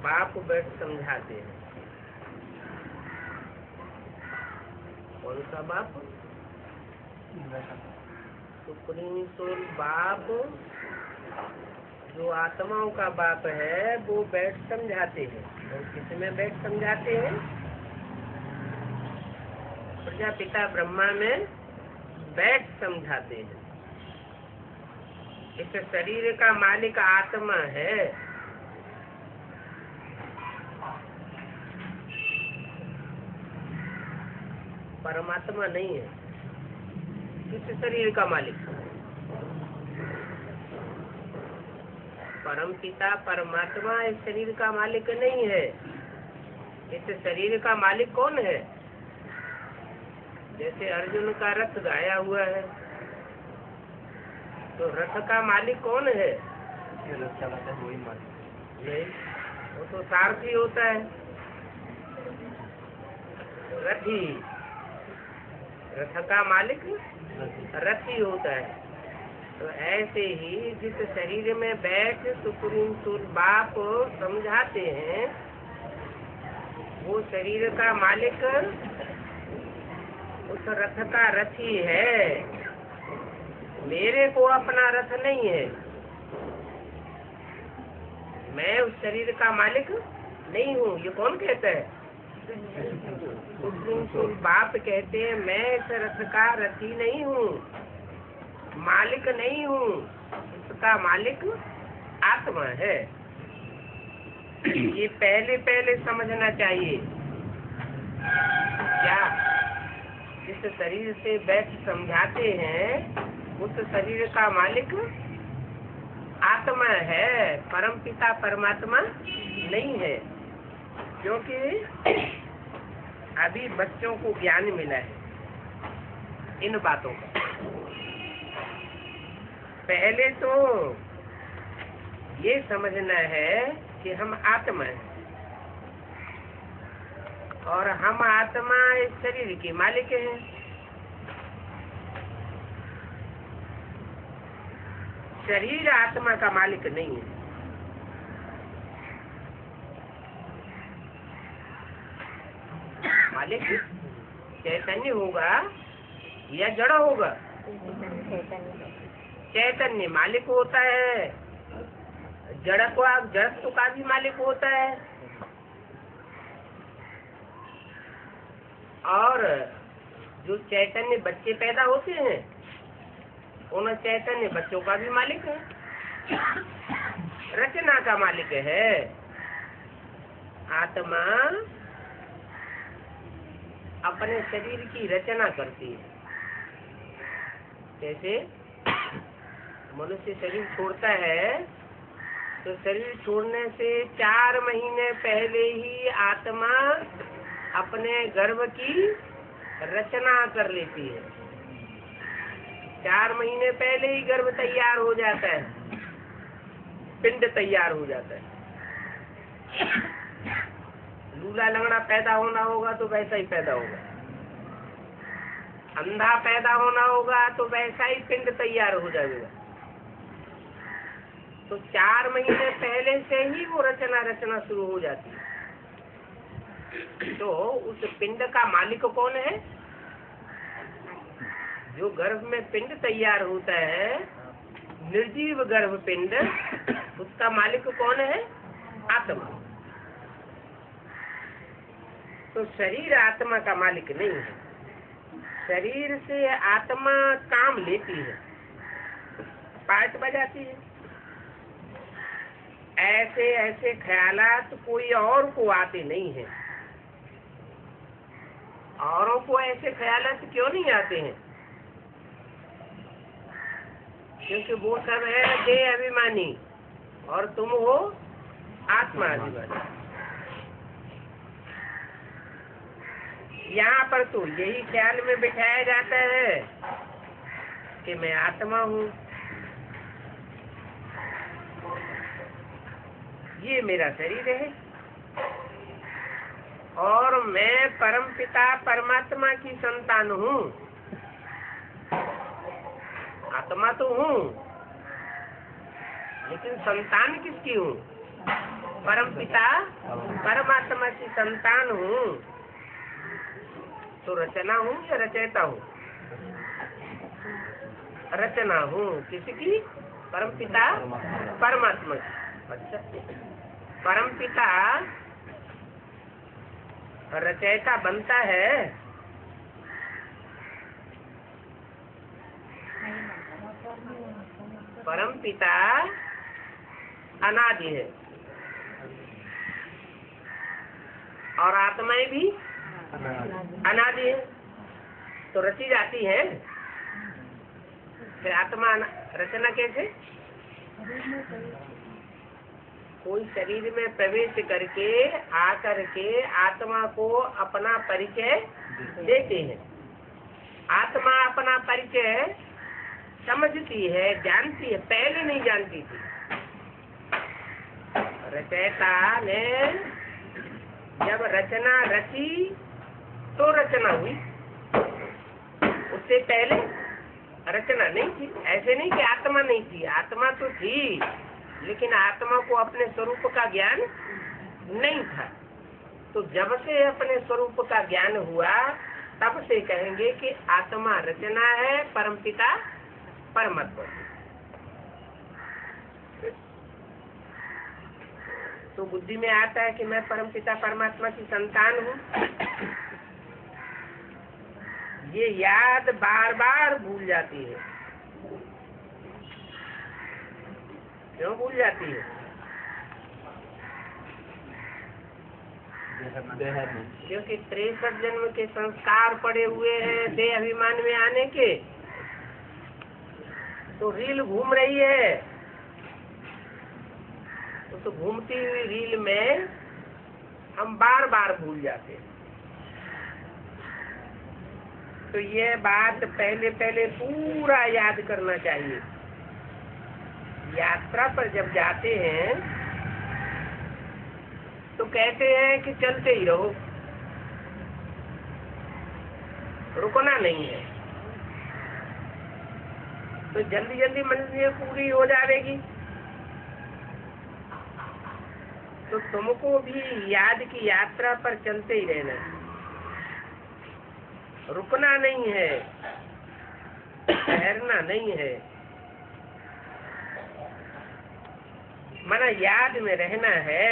बाप बैठ समझाते हैं। कौन सा बाप? सुप्रीम सोल बाप, जो आत्माओं का बाप है, वो बैठ समझाते हैं। और किसमें बैठ समझाते हैं? प्रजापिता ब्रह्मा में बैठ समझाते हैं। इस शरीर का मालिक आत्मा है। परमात्मा नहीं है। इस शरीर का मालिक परम पिता परमात्मा इस शरीर का मालिक नहीं है। इस शरीर का मालिक कौन है? जैसे अर्जुन का रथ गाया हुआ है, तो रथ का मालिक कौन है? वही मालिक नहीं, वो तो सारथी होता है, रथी। रथ का मालिक रथी होता है। तो ऐसे ही जिस शरीर में बैठ सुप्रीम सोल बाप समझाते हैं, वो शरीर का मालिक उस रथ का रथी है। मेरे को अपना रथ नहीं है। मैं उस शरीर का मालिक नहीं हूँ। ये कौन कहता है? बाप कहते हैं मैं इस रथ का रथी नहीं हूँ, मालिक नहीं हूँ, इसका मालिक आत्मा है। ये पहले समझना चाहिए। क्या जिस शरीर से बैठ समझाते हैं उस शरीर का मालिक आत्मा है, परम पिता परमात्मा नहीं है। क्योंकि अभी बच्चों को ज्ञान मिला है इन बातों का। पहले तो ये समझना है कि हम आत्मा हैं और हम आत्मा इस शरीर के मालिक हैं। शरीर आत्मा का मालिक नहीं है। मालिक चैतन्य होगा या जड़ होगा? चैतन्य मालिक होता है। जड़त्व का भी मालिक होता है। और जो चैतन्य बच्चे पैदा होते हैं उन चैतन्य बच्चों का भी मालिक है। रचना का मालिक है। आत्मा अपने शरीर की रचना करती है। जैसे मनुष्य शरीर छोड़ता है तो शरीर छोड़ने से 4 महीने पहले ही आत्मा अपने गर्भ की रचना कर लेती है। 4 महीने पहले ही गर्भ तैयार हो जाता है, पिंड तैयार हो जाता है। लूला लंगड़ा पैदा होना होगा तो वैसा ही पैदा होगा, अंधा पैदा होना होगा तो वैसा ही पिंड तैयार हो जाएगा। तो 4 महीने पहले से ही वो रचना शुरू हो जाती है। तो उस पिंड का मालिक कौन है? जो गर्भ में पिंड तैयार होता है, निर्जीव गर्भ पिंड, उसका मालिक कौन है? आत्मा। तो शरीर आत्मा का मालिक नहीं है। शरीर से आत्मा काम लेती है, पार्ट बजाती है। ऐसे ऐसे ख्यालात कोई और को आते नहीं हैं। औरों को ऐसे ख्यालात क्यों नहीं आते हैं? क्योंकि वो सब है देह अभिमानी और तुम हो आत्मा अभिमानी। यहाँ पर तो यही ख्याल में बिठाया जाता है कि मैं आत्मा हूँ, ये मेरा शरीर है और मैं परम पिता परमात्मा की संतान हूँ। आत्मा तो हूँ लेकिन संतान किसकी हूँ? परम पिता परमात्मा की संतान हूँ। तो रचना हूँ या रचयिता हूँ? रचना हूँ। किसकी? परम पिता परमात्मा की। अच्छा, परम पिता रचयिता बनता है? परम पिता अनादि है और आत्माएं भी अनादि है, तो रची जाती है। फिर आत्मा रचना कैसे? कोई शरीर में प्रवेश करके आकर के आत्मा को अपना परिचय देते हैं। आत्मा अपना परिचय समझती है, जानती है, पहले नहीं जानती थी। रचयिता ने जब रचना रची तो रचना हुई, उससे पहले रचना नहीं थी। ऐसे नहीं कि आत्मा नहीं थी, आत्मा तो थी लेकिन आत्मा को अपने स्वरूप का ज्ञान नहीं था। तो जब से अपने स्वरूप का ज्ञान हुआ तब से कहेंगे कि आत्मा रचना है, परमपिता परमात्मा। तो बुद्धि में आता है कि मैं परमपिता परमात्मा की संतान हूँ। ये याद बार बार भूल जाती है। क्यों भूल जाती है? क्योंकि 63 जन्म के संस्कार पड़े हुए हैं देह अभिमान में आने के। तो रील घूम रही है, तो घूमती हुई रील में हम बार बार भूल जाते हैं। तो ये बात पहले पहले पूरा याद करना चाहिए। यात्रा पर जब जाते हैं तो कहते हैं कि चलते ही रहो, रुकना नहीं है। तो जल्दी जल्दी मंजिल पूरी हो जाएगी। तो तुमको भी याद की यात्रा पर चलते ही रहना है, रुकना नहीं है, ठहरना नहीं है। माना याद में रहना है।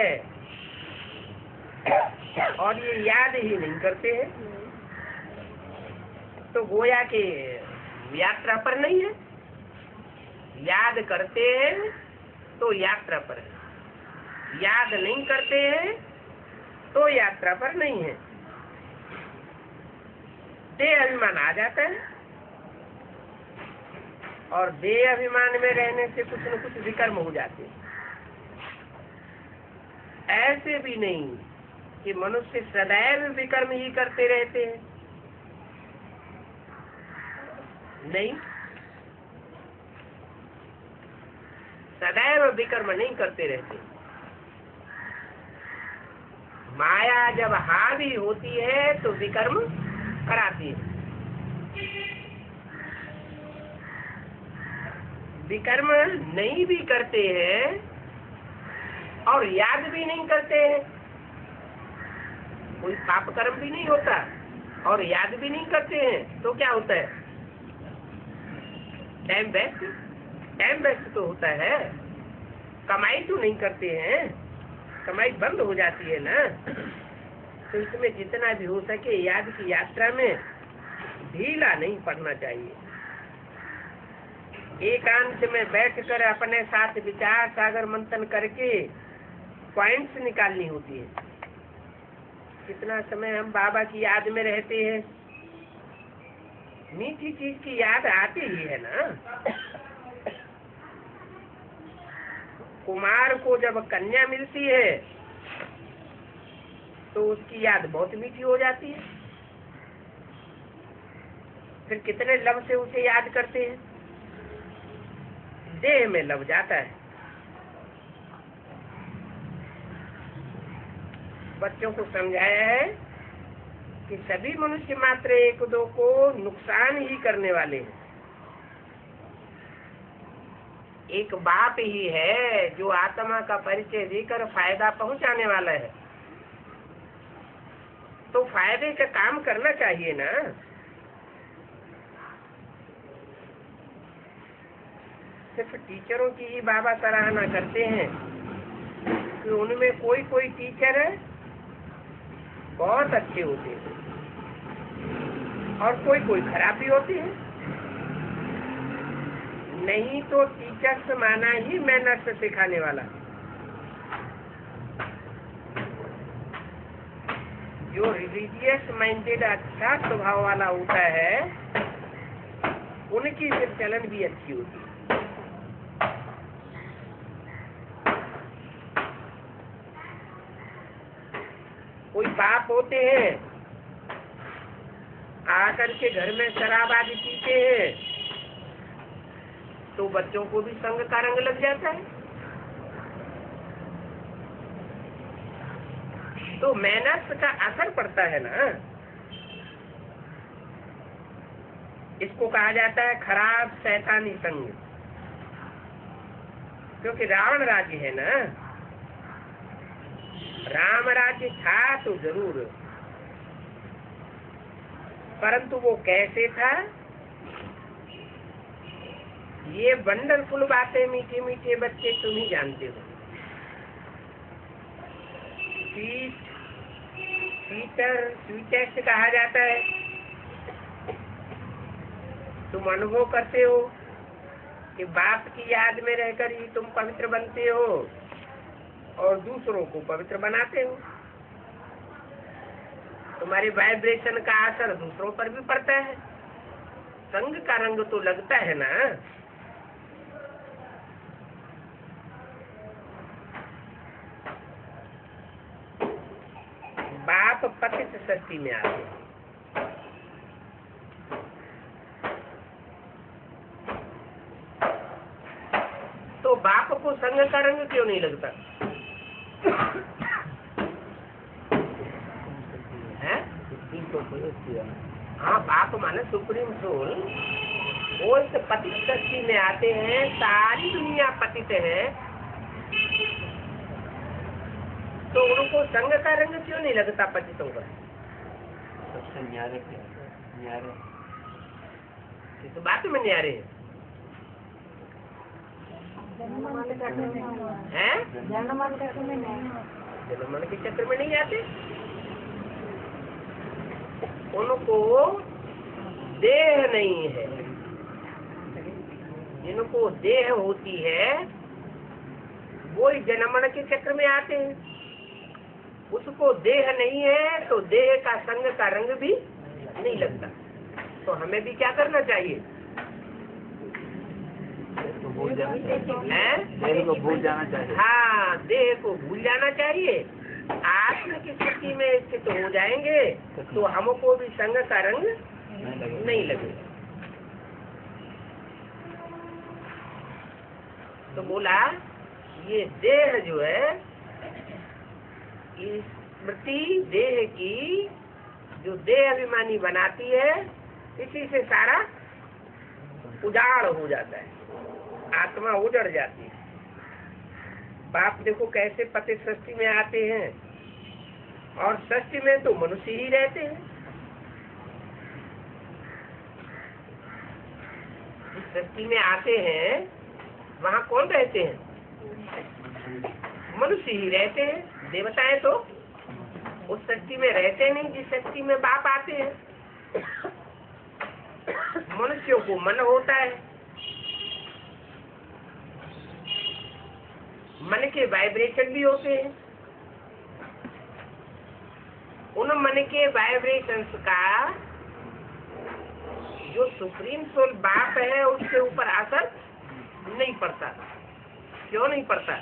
और ये याद ही नहीं करते हैं तो गोया के यात्रा पर नहीं है। याद करते हैं तो यात्रा पर है, याद नहीं करते हैं तो यात्रा पर नहीं है। देह अभिमान आ जाता है और देह अभिमान में रहने से कुछ न कुछ विकर्म हो जाते हैं। ऐसे भी नहीं कि मनुष्य सदैव विकर्म ही करते रहते हैं, नहीं, सदैव विकर्म नहीं करते रहते। माया जब हावी होती है तो विकर्म कराती है। विकर्म नहीं भी करते हैं और याद भी नहीं करते हैं, कोई पाप कर्म भी नहीं होता और याद भी नहीं करते हैं, तो क्या होता है? Time waste. टाइम वेस्ट तो होता है। कमाई तो नहीं करते हैं, कमाई बंद हो जाती है ना। तो इसमें जितना भी हो सके याद की यात्रा में ढीला नहीं पड़ना चाहिए। एकांत में बैठकर अपने साथ विचार सागर मंथन करके पॉइंट्स निकालनी होती है। कितना समय हम बाबा की याद में रहते हैं, मीठी चीज की याद आती ही है ना। कुमार को जब कन्या मिलती है तो उसकी याद बहुत मीठी हो जाती है। फिर कितने लव से उसे याद करते हैं, देह में लव जाता है। बच्चों को समझाया है कि सभी मनुष्य मात्र एक दो को नुकसान ही करने वाले हैं। एक बाप ही है जो आत्मा का परिचय देकर फायदा पहुंचाने वाला है। तो फायदे का काम करना चाहिए ना। सिर्फ टीचरों की ही बाबा सराहना करते हैं कि उनमें कोई कोई टीचर है बहुत अच्छे होते हैं और कोई कोई खराब भी होते हैं। नहीं तो टीचर्स माना ही मैनर्स सिखाने वाला। जो रिलीजियस माइंडेड अच्छा स्वभाव वाला होता है उनकी फिर चलन भी अच्छी होती है। कोई बाप होते हैं आकर के घर में शराब आदि पीते हैं तो बच्चों को भी संग का रंग लग जाता है। तो मैनर्स का असर पड़ता है ना। इसको कहा जाता है खराब शैतानी संग। क्योंकि रावण राज्य है ना, राम राज्य था तो जरूर, परंतु वो कैसे था ये वंडरफुल बातें मीठे मीठे बच्चे तुम ही जानते हो। स्वीटर, स्वीटेस्ट कहा जाता है। तुम अनुभव करते हो कि बाप की याद में रहकर ही तुम पवित्र बनते हो और दूसरों को पवित्र बनाते हो। तुम्हारे वाइब्रेशन का असर दूसरों पर भी पड़ता है। संग का रंग तो लगता है ना। बाप पतित सृष्टि में आते हैं। तो बाप को संग का रंग क्यों नहीं लगता है? हाँ, बाप माने सुप्रीम सोल। वो इस पतित सृष्टि में आते हैं, सारी दुनिया पतित है, तो उनको संग का रंग क्यों नहीं लगता पतितों का? सबसे न्यारे इस बात में न्यारे हैं। जनमन के चक्र में नहीं आते। उनको देह नहीं है। जिनको देह होती है वो जनमन के चक्र में आते हैं। उसको देह नहीं है तो देह का संग का रंग भी नहीं लगता। तो हमें भी क्या करना चाहिए? भूल जाना चाहिए। देह को भूल जाना चाहिए। हाँ, देह को भूल जाना चाहिए। आत्म की स्थिति में स्थित हो जाएंगे तो हमको भी संग का रंग नहीं लगेगा। तो बोला ये देह जो है, इस स्मृति देह की जो देह अभिमानी बनाती है, इसी से सारा उजाड़ हो जाता है, आत्मा उजड़ जाती है। बाप देखो कैसे पति सृष्टि में आते हैं, और सृष्टि में तो मनुष्य ही रहते हैं। जिस सृष्टि में आते हैं वहाँ कौन रहते हैं? मनुष्य ही रहते हैं। देवताएं तो उस सृष्टि में रहते नहीं जिस सृष्टि में बाप आते हैं। मनुष्यों को मन होता है, मन के वाइब्रेशन भी होते हैं। उन मन के वाइब्रेशंस का जो सुप्रीम सोल बाप है उसके ऊपर असर नहीं पड़ता। क्यों नहीं पड़ता?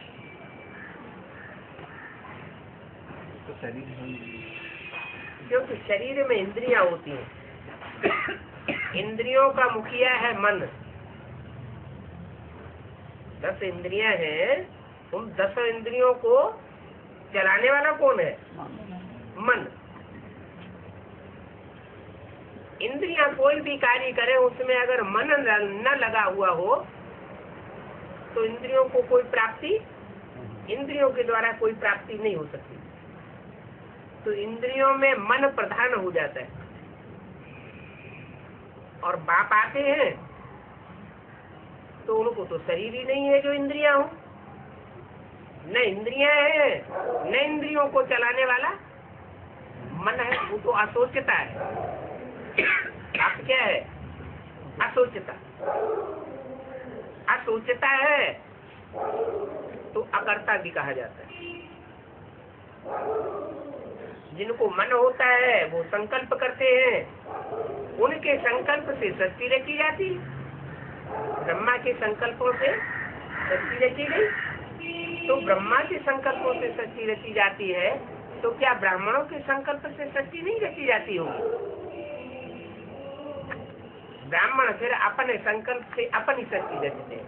तो शरीर क्योंकि शरीर में इंद्रियां होती हैं। इंद्रियों का मुखिया है मन। 10 इंद्रियां हैं। उन 10 इंद्रियों को चलाने वाला कौन है? मन। इंद्रियां कोई भी कार्य करे उसमें अगर मन न लगा हुआ हो तो इंद्रियों को कोई प्राप्ति, इंद्रियों के द्वारा कोई प्राप्ति नहीं हो सकती। तो इंद्रियों में मन प्रधान हो जाता है। और बाप आते हैं तो उनको तो शरीर ही नहीं है जो इंद्रियां हो। न इंद्रियां है न इंद्रियों को चलाने वाला मन है। वो तो असोचता है। आप क्या है? असोचता। असोचता है तो अकर्ता भी कहा जाता है। जिनको मन होता है वो संकल्प करते हैं, उनके संकल्प से सृष्टि रची जाती। ब्रह्मा के संकल्पों से सृष्टि रची गई। तो ब्रह्मा के संकल्पों से सृष्टि रची जाती है, तो क्या ब्राह्मणों के संकल्प से सृष्टि नहीं रची जाती होगी? ब्राह्मण फिर अपने संकल्प से अपनी सृष्टि रचते हैं।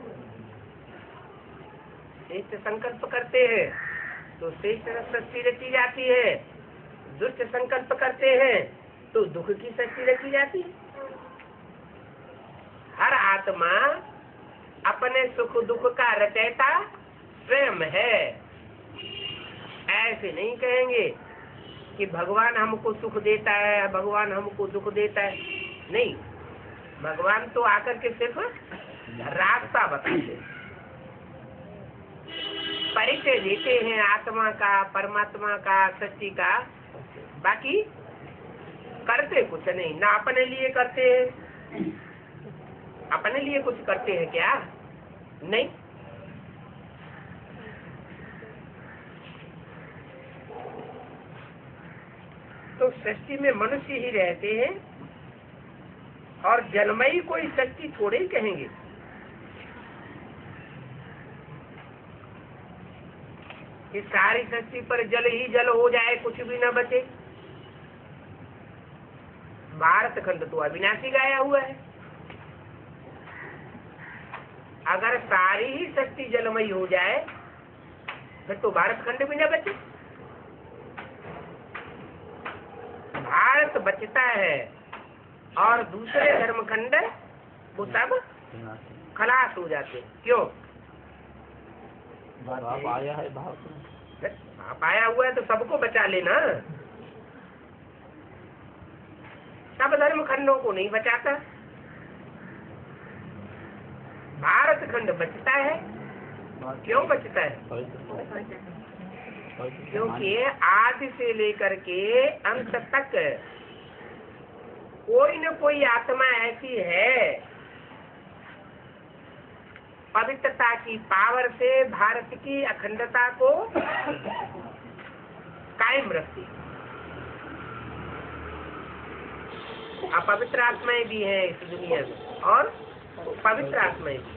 श्रेष्ठ संकल्प करते हैं तो श्रेष्ठ सृष्टि रची जाती है। दुष्ट संकल्प करते हैं तो दुख की सृष्टि रची जाती है। हर आत्मा अपने सुख दुख का रचयिता स्वयं है। ऐसे नहीं कहेंगे कि भगवान हमको सुख देता है, भगवान हमको दुख देता है। नहीं, भगवान तो आकर के सिर्फ रास्ता बताते। परिचय देते हैं आत्मा का, परमात्मा का, सृष्टि का, बाकी करते कुछ नहीं। ना अपने लिए करते हैं, अपने लिए कुछ करते हैं क्या? नहीं। तो सृष्टि में मनुष्य ही रहते हैं और जलमयी कोई सृष्टि थोड़े ही कहेंगे। कि सारी सृष्टि पर जल ही जल हो जाए, कुछ भी न बचे। भारत खंड तो अविनाशी गाया हुआ है। अगर सारी ही सृष्टि जलमयी हो जाए फिर तो भारत खंड भी न बचे। भारत बचता है और दूसरे धर्मखंड वो सब खलास हो जाते। क्यों? भाव आया है, भाव आप आया हुआ है तो सबको बचा लेना। सब धर्म खंडों को नहीं बचाता। भारत खंड बचता है। क्यों बचता है? क्योंकि आदि से लेकर के अंत तक कोई न कोई आत्मा ऐसी है पवित्रता की पावर से भारत की अखंडता को कायम रखती। अपवित्र आत्माएं भी हैं इस दुनिया में और पवित्र आत्माएं भी।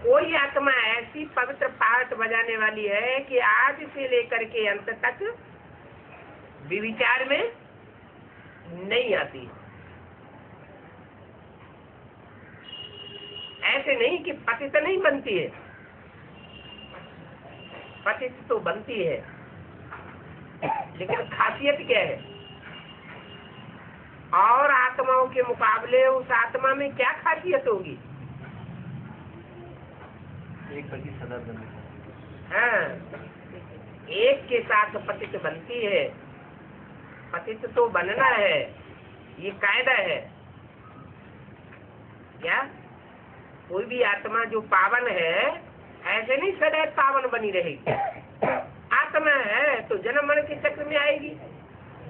कोई आत्मा ऐसी पवित्र पाठ बजाने वाली है कि आज से लेकर के अंत तक विचार में नहीं आती। ऐसे नहीं कि पतित नहीं बनती है, पतित तो बनती है, लेकिन खासियत क्या है? और आत्माओं के मुकाबले उस आत्मा में क्या खासियत होगी? एक प्रति सदा बने। हाँ, एक के साथ पतित बनती है। पतित तो बनना है, ये कायदा है। क्या कोई भी आत्मा जो पावन है ऐसे नहीं सदैव पावन बनी रहेगी। आत्मा है तो जन्म मरण के चक्र में आएगी।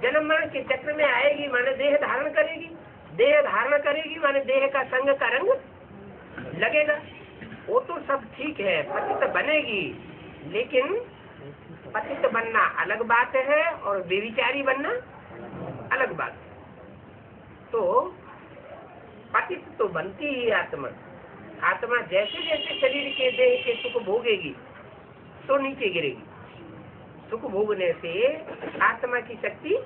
जन्म मरण के चक्र में आएगी माने देह धारण करेगी। देह धारण करेगी माने देह का संग का रंग लगेगा। वो तो सब ठीक है, पतित बनेगी, लेकिन पतित बनना अलग बात है और बेविचारी बनना अलग बात है। तो पतित तो बनती ही आत्मा। आत्मा जैसे जैसे शरीर के देह के सुख भोगेगी तो नीचे गिरेगी। सुख भोगने से आत्मा की शक्ति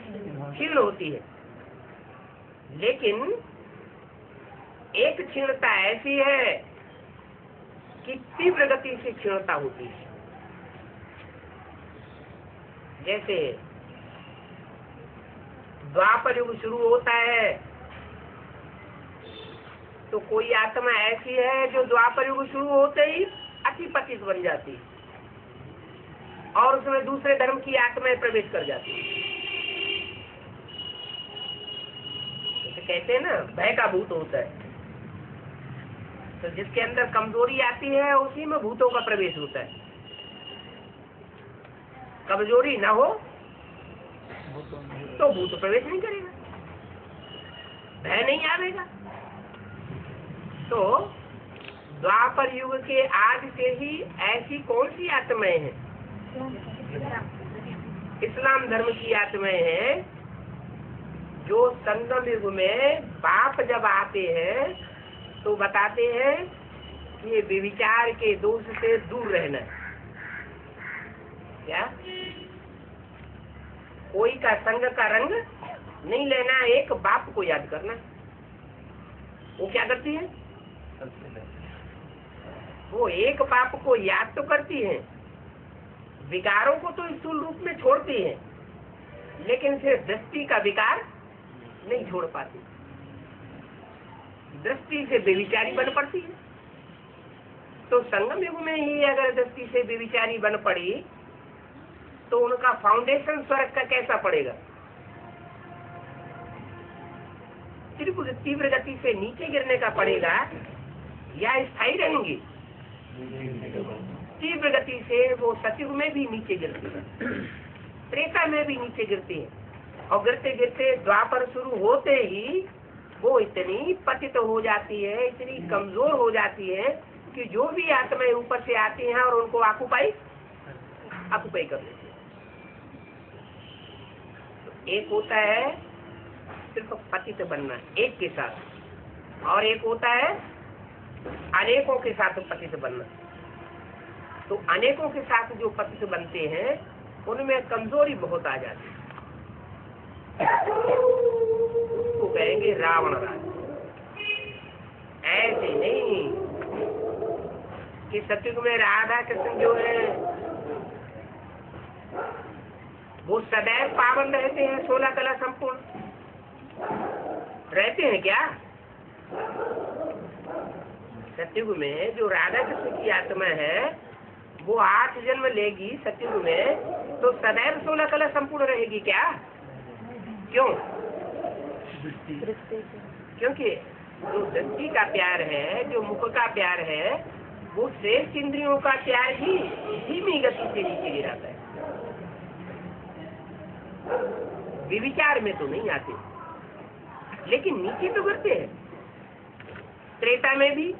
क्षीण होती है, लेकिन एक क्षीणता ऐसी है कि तीव्र गति से क्षीणता होती है। जैसे द्वापर युग शुरू होता है तो कोई आत्मा ऐसी है जो द्वापर युग शुरू होते ही अति पतित बन जाती है और उसमें दूसरे धर्म की आत्माएं प्रवेश कर जाती है। जैसे कहते हैं ना, भय का भूत होता है। तो जिसके अंदर कमजोरी आती है उसी में भूतों का प्रवेश होता है। कमजोरी ना हो तो भूत प्रवेश नहीं करेगा, भय नहीं आवेगा। तो द्वापर युग के आदि से ही ऐसी कौन सी आत्माएं हैं? इस्लाम धर्म की आत्माएं हैं जो संगम युग में बाप जब आते हैं तो बताते हैं कि ये विचार के दोष से दूर रहना। क्या? कोई का संग का रंग नहीं लेना, एक बाप को याद करना। वो क्या करती है? वो एक बाप को याद तो करती है, विकारों को तो स्थूल रूप में छोड़ती है, लेकिन सिर्फ दृष्टि का विकार नहीं छोड़ पाती। दृष्टि से बेविचारी बन पड़ती है। तो संगम युग में ही अगर दृष्टि से बेविचारी बन पड़ी तो उनका फाउंडेशन स्वर्ग का कैसा पड़ेगा? सिर्फ तीव्र गति से नीचे गिरने का पड़ेगा या स्थायी रहेंगी? तीव्र गति से वो सतयुग में भी नीचे गिरती है, त्रेता में भी नीचे गिरती है, और गिरते गिरते द्वापर शुरू होते ही वो इतनी पतित हो जाती है, इतनी कमजोर हो जाती है कि जो भी आत्माएं ऊपर से आती हैं और उनको ऑक्युपाई कर लेती है। तो एक होता है सिर्फ पतित बनना एक के साथ, और एक होता है अनेकों के साथ पतित बनना। तो अनेकों के साथ जो पतित बनते हैं उनमें कमजोरी बहुत आ जाती है, उसको कहेंगे रावण राज। ऐसे नहीं कि सतयुग में राधा कृष्ण जो है वो सदैव पावन रहते हैं, 16 कला संपूर्ण रहते हैं क्या? सतयुग में जो राधा कृष्ण की आत्मा है वो 8 जन्म लेगी सतयुग में, तो सदैव 16 कला संपूर्ण रहेगी क्या? क्यों? क्योंकि जो दृष्टि का प्यार है, जो मुख का प्यार है, वो श्रेष्ठ इंद्रियों का प्यार ही धीमी गति से नीचे गिराता है, विविचार में तो नहीं आते, लेकिन नीचे तो गिरते हैं। त्रेता में भी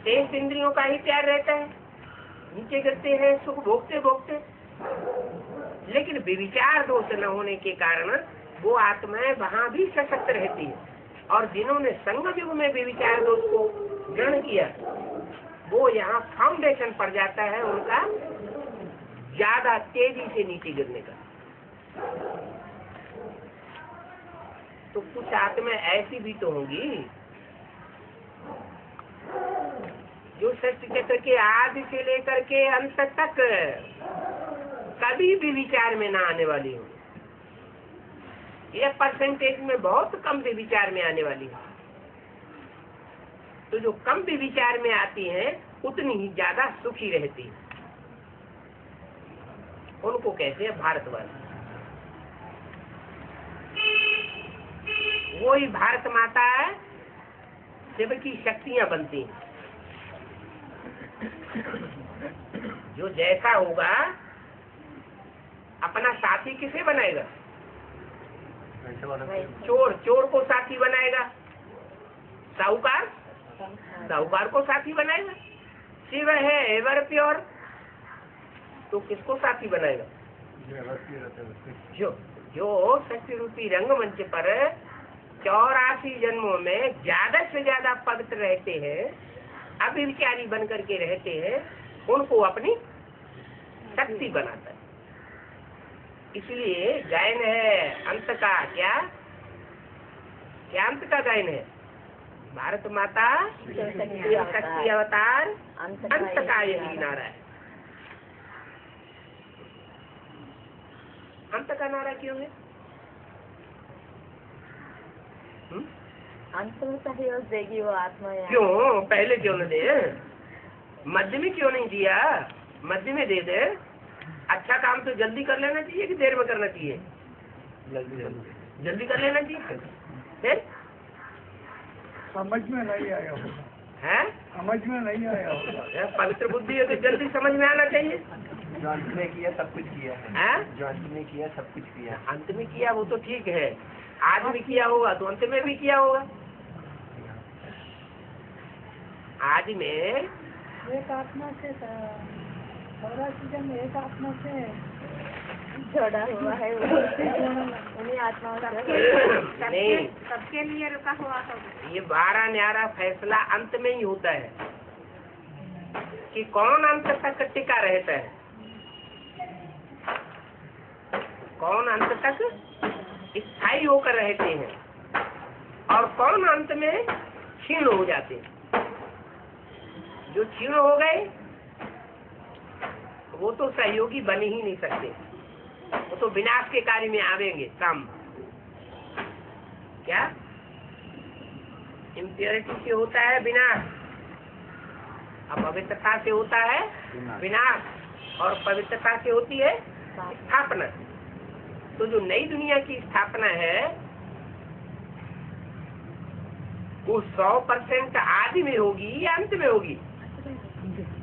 श्रेष्ठ इंद्रियों का ही प्यार रहता है, नीचे गिरते हैं सुख भोगते भोगते, लेकिन विविचार दोष न होने के कारण वो आत्माएं वहां भी सशक्त रहती है। और जिन्होंने संगम युग में विविचार दोष को ग्रहण किया वो यहाँ फाउंडेशन पड़ जाता है उनका ज्यादा तेजी से नीचे गिरने का। तो कुछ आत्माएं ऐसी भी तो होंगी जो सृष्टि चक्र के आदि से लेकर के अंत तक कभी भी विचार में ना आने वाली हो। ये परसेंटेज में बहुत कम भी विचार में आने वाली है। तो जो कम भी विचार में आती हैं उतनी ही ज्यादा सुखी रहती है। उनको कहते हैं भारतवासी। वही भारत माता शिव की शक्तियां बनती हैं। जो जैसा होगा अपना साथी किसे बनाएगा? चोर को साथी बनाएगा, साहूकार को साथी बनाएगा। शिव है एवर प्योर, तो किसको साथी बनाएगा? जो शक्ति रूपी रंगमंच पर 84 जन्मों में ज्यादा से ज्यादा पवित्र रहते हैं, अभिविचारी बन करके रहते हैं, उनको अपनी शक्ति बनाता है। इसलिए गायन है अंत का क्या अंत का गायन है? भारत माता शक्ति अवतार अंत का यही नारा है। अंत का नारा क्यों है? अंत में सहयोग देगी वो आत्मा। क्यों पहले क्यों न दे? मध्य में क्यों नहीं दिया? मध्य में दे दे। अच्छा काम तो जल्दी कर लेना चाहिए कि देर में करना चाहिए? जल्दी कर लेना चाहिए। फिर समझ में नहीं आया होगा। है समझ में नहीं आया होगा। पवित्र बुद्धि है तो जल्दी समझ में आना चाहिए। जो अंत में किया सब कुछ किया है, जो अंत में किया सब कुछ किया। अंत में किया वो तो ठीक है, आज भी किया होगा तो अंत में भी किया होगा। आज में एक आत्मा से 84 जन्म एक आत्मा से जोड़ा हुआ है, उन्हीं आत्माओं नहीं, सबके लिए रुका हुआ है। ये 12 न्यारा फैसला अंत में ही होता है कि कौन अंत तक टिका रहता है, कौन अंत तक स्थायी होकर रहते हैं और कौन अंत में क्षीण हो जाते हैं। जो क्षीण हो गए वो तो सहयोगी बन ही नहीं सकते, वो तो विनाश के कार्य में आवेंगे। काम क्या इम्प्योरिटी से होता है विनाश, अपवित्रता से होता है विनाश, और पवित्रता से होती है स्थापना। तो जो नई दुनिया की स्थापना है वो 100% आदि में होगी या अंत में होगी?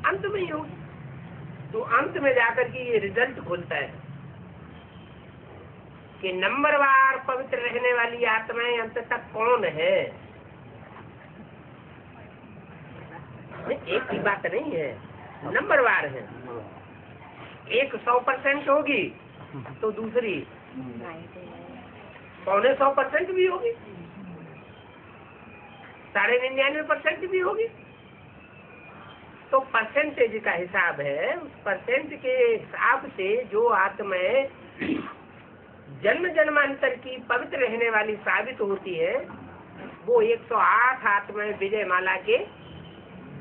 अंत में ही होगी। तो अंत में जाकर के ये रिजल्ट खुलता है कि नंबरवार पवित्र रहने वाली आत्माएं अंत तक कौन है। एक ही बात नहीं है, नंबरवार है। एक 100% होगी तो दूसरी 99.5% भी होगी, 99.5% भी होगी। तो परसेंटेज का हिसाब है, उस परसेंट के हिसाब से जो आत्माएं जन्म जन्मांतर की पवित्र रहने वाली साबित होती है, वो 108 आत्माएं विजय माला के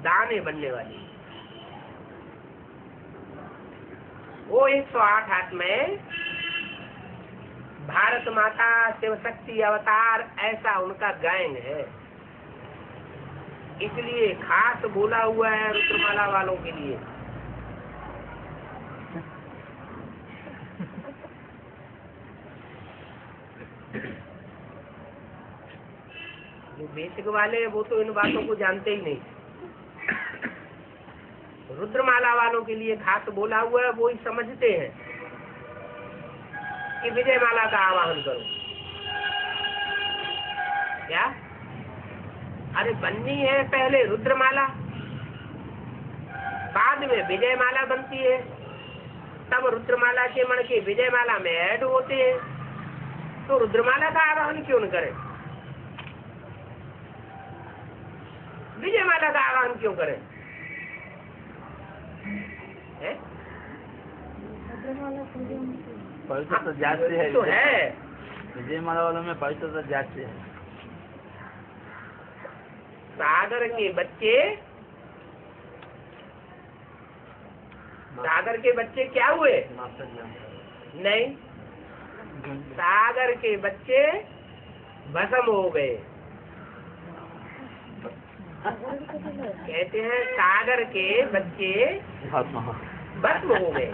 दाने बनने वाली। वो 108 आत्माएं भारत माता, शिव शक्ति अवतार, ऐसा उनका गैंग है। इसलिए खास बोला हुआ है रुद्रमाला वालों के लिए। जो बेसिक वाले हैं वो तो इन बातों को जानते ही नहीं। रुद्रमाला वालों के लिए खास बोला हुआ है, वो ही समझते हैं कि विजय माला का आवाहन करो। क्या? अरे बननी है पहले रुद्रमाला, बाद में विजय माला बनती है, तब रुद्रमाला के मण के विजय माला में ऐड होते हैं। तो रुद्रमाला का आवाहन क्यों न करें? विजय माला का आवाहन क्यों करें? पवित्र तो जाते है, तो है विजय माला वालों में पवित्र तो जाते है। सागर के बच्चे, सागर के बच्चे क्या हुए? नहीं, सागर के बच्चे भस्म हो गए। कहते हैं सागर के बच्चे भस्म हो गए।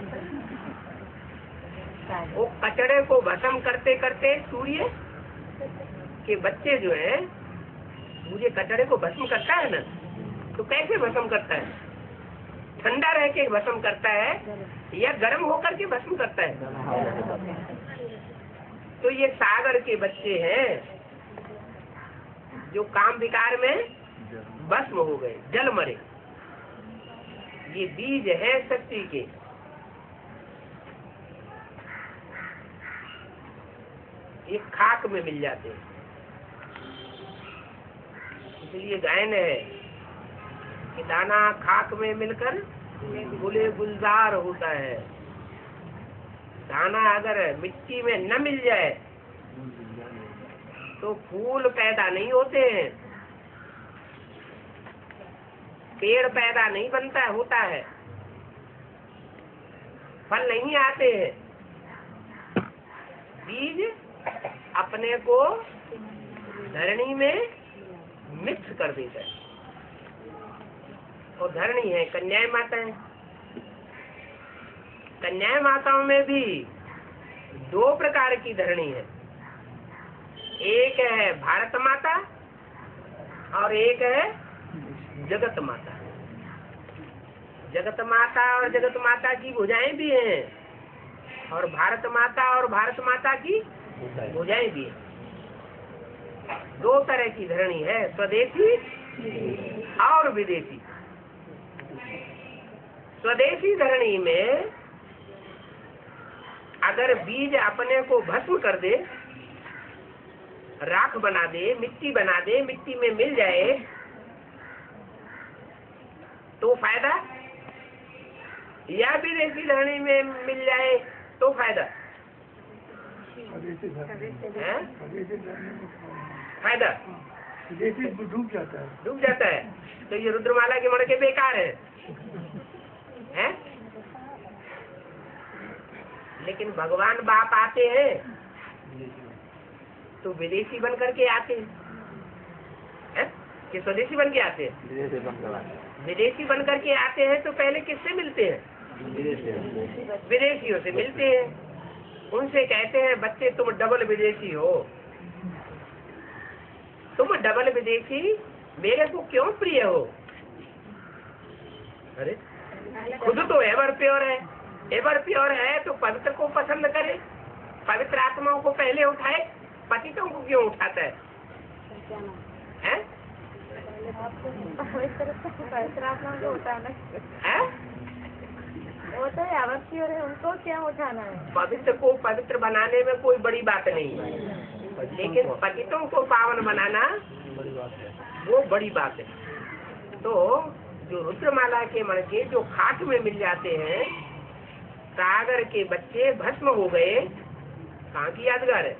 वो कचड़े को भस्म करते करते सूर्य के बच्चे जो है, सूर्य कचड़े को भस्म करता है ना, तो कैसे भस्म करता है? ठंडा रह के भस्म करता है या गर्म होकर के भस्म करता है? तो ये सागर के बच्चे हैं जो काम विकार में भस्म हो गए, जल मरे। ये बीज है शक्ति के। ये खाक में मिल जाते हैं। इसलिए गायन है कि दाना खाक में मिलकर गुले गुलजार होता है। दाना अगर मिट्टी में न मिल जाए तो फूल पैदा नहीं होते हैं, पेड़ पैदा नहीं बनता होता है, फल नहीं आते हैं। बीज अपने को धरणी में मिक्स कर देता है। और धरणी है कन्याएं माताएं। कन्याएं माताओं में भी दो प्रकार की धरणी है। एक है भारत माता और एक है जगत माता। जगत माता और जगत माता की भुजाएं भी हैं, और भारत माता और भारत माता की भुजाएं भी हैं। दो तरह की धरणी है, स्वदेशी और विदेशी। स्वदेशी धरणी में अगर बीज अपने को भस्म कर दे, राख बना दे, मिट्टी बना दे, मिट्टी में मिल जाए तो फायदा, या विदेशी धरणी में मिल जाए तो फायदा है? फायदा विदेशी डूब जाता है, डूब जाता है। तो ये रुद्रमाला के मणके बेकार है? लेकिन भगवान बाप आते हैं तो विदेशी बन करके आते हैं, कि स्वदेशी बन के आते हैं? विदेशी बन करके आते हैं। तो पहले किससे मिलते हैं? विदेशियों से मिलते हैं। उनसे कहते हैं बच्चे तुम डबल विदेशी हो, तुम डबल विदेशी मेरे को क्यों प्रिय हो? अरे खुद तो एवर प्योर है, एवर प्योर है तो पवित्र को पसंद करे, पवित्र आत्माओं को पहले उठाए, पतितों को क्यों उठाता है? हैं? पवित्र आत्मा को उठाना हैं? वो तो एवर प्योर है, उनको क्या उठाना है? पवित्र को पवित्र बनाने में कोई बड़ी बात नहीं है, लेकिन पतितों को पावन बनाना वो बड़ी बात है। तो जो रुद्रमाला के मणके जो खाक में मिल जाते हैं, सागर के बच्चे भस्म हो गए, कहाँ की यादगार है?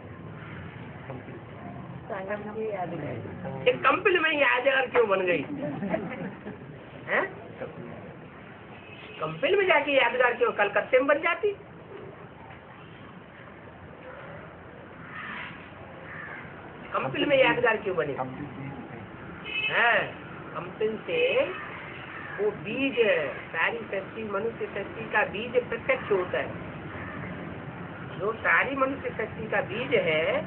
एक कंपिल में ही यादगार क्यों बन गई है? कंपिल में जाके यादगार क्यों कलकत्ते में बन जाती? कंपिल में यादगार क्यों बनी है? कंपिल से वो बीज सारी सृष्टि, मनुष्य सृष्टि का बीज प्रत्यक्ष होता है। जो सारी मनुष्य सृष्टि का बीज है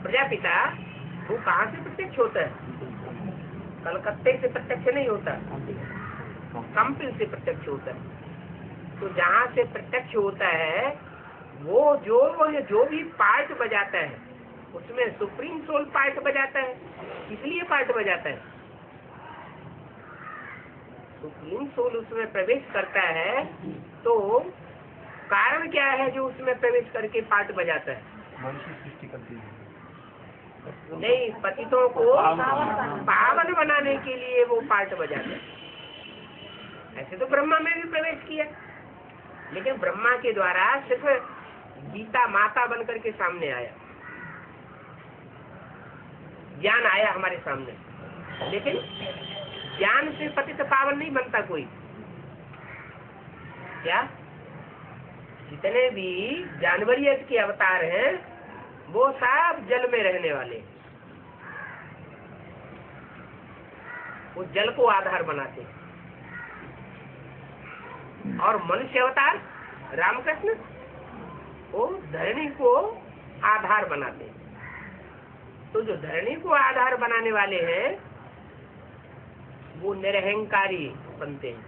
प्रजापिता, वो कहाँ से प्रत्यक्ष होता है? कलकत्ते से प्रत्यक्ष नहीं होता, कंपिल से प्रत्यक्ष होता है। तो जहाँ से प्रत्यक्ष होता है वो जो भी पार्ट बजाता है उसमें सुप्रीम सोल पार्ट बजाता है। इसलिए पार्ट बजाता है, सुप्रीम सोल उसमें प्रवेश करता है। तो कारण क्या है जो उसमें प्रवेश करके पार्ट बजाता है? मनुष्य सृष्टि करती है। नहीं, पतितों को पावन बनाने के लिए वो पार्ट बजाता है। ऐसे तो ब्रह्मा में भी प्रवेश किया, लेकिन ब्रह्मा के द्वारा सिर्फ गीता माता बनकर के सामने आया, ज्ञान आया हमारे सामने, लेकिन ज्ञान से पतित पावन नहीं बनता कोई। क्या? जितने भी जानवरियत के अवतार हैं वो सब जल में रहने वाले, वो जल को आधार बनाते हैं। और मनुष्य अवतार रामकृष्ण वो धरणी को आधार बनाते हैं। तो जो धरणी को आधार बनाने वाले हैं वो निरहंकारी बनते हैं,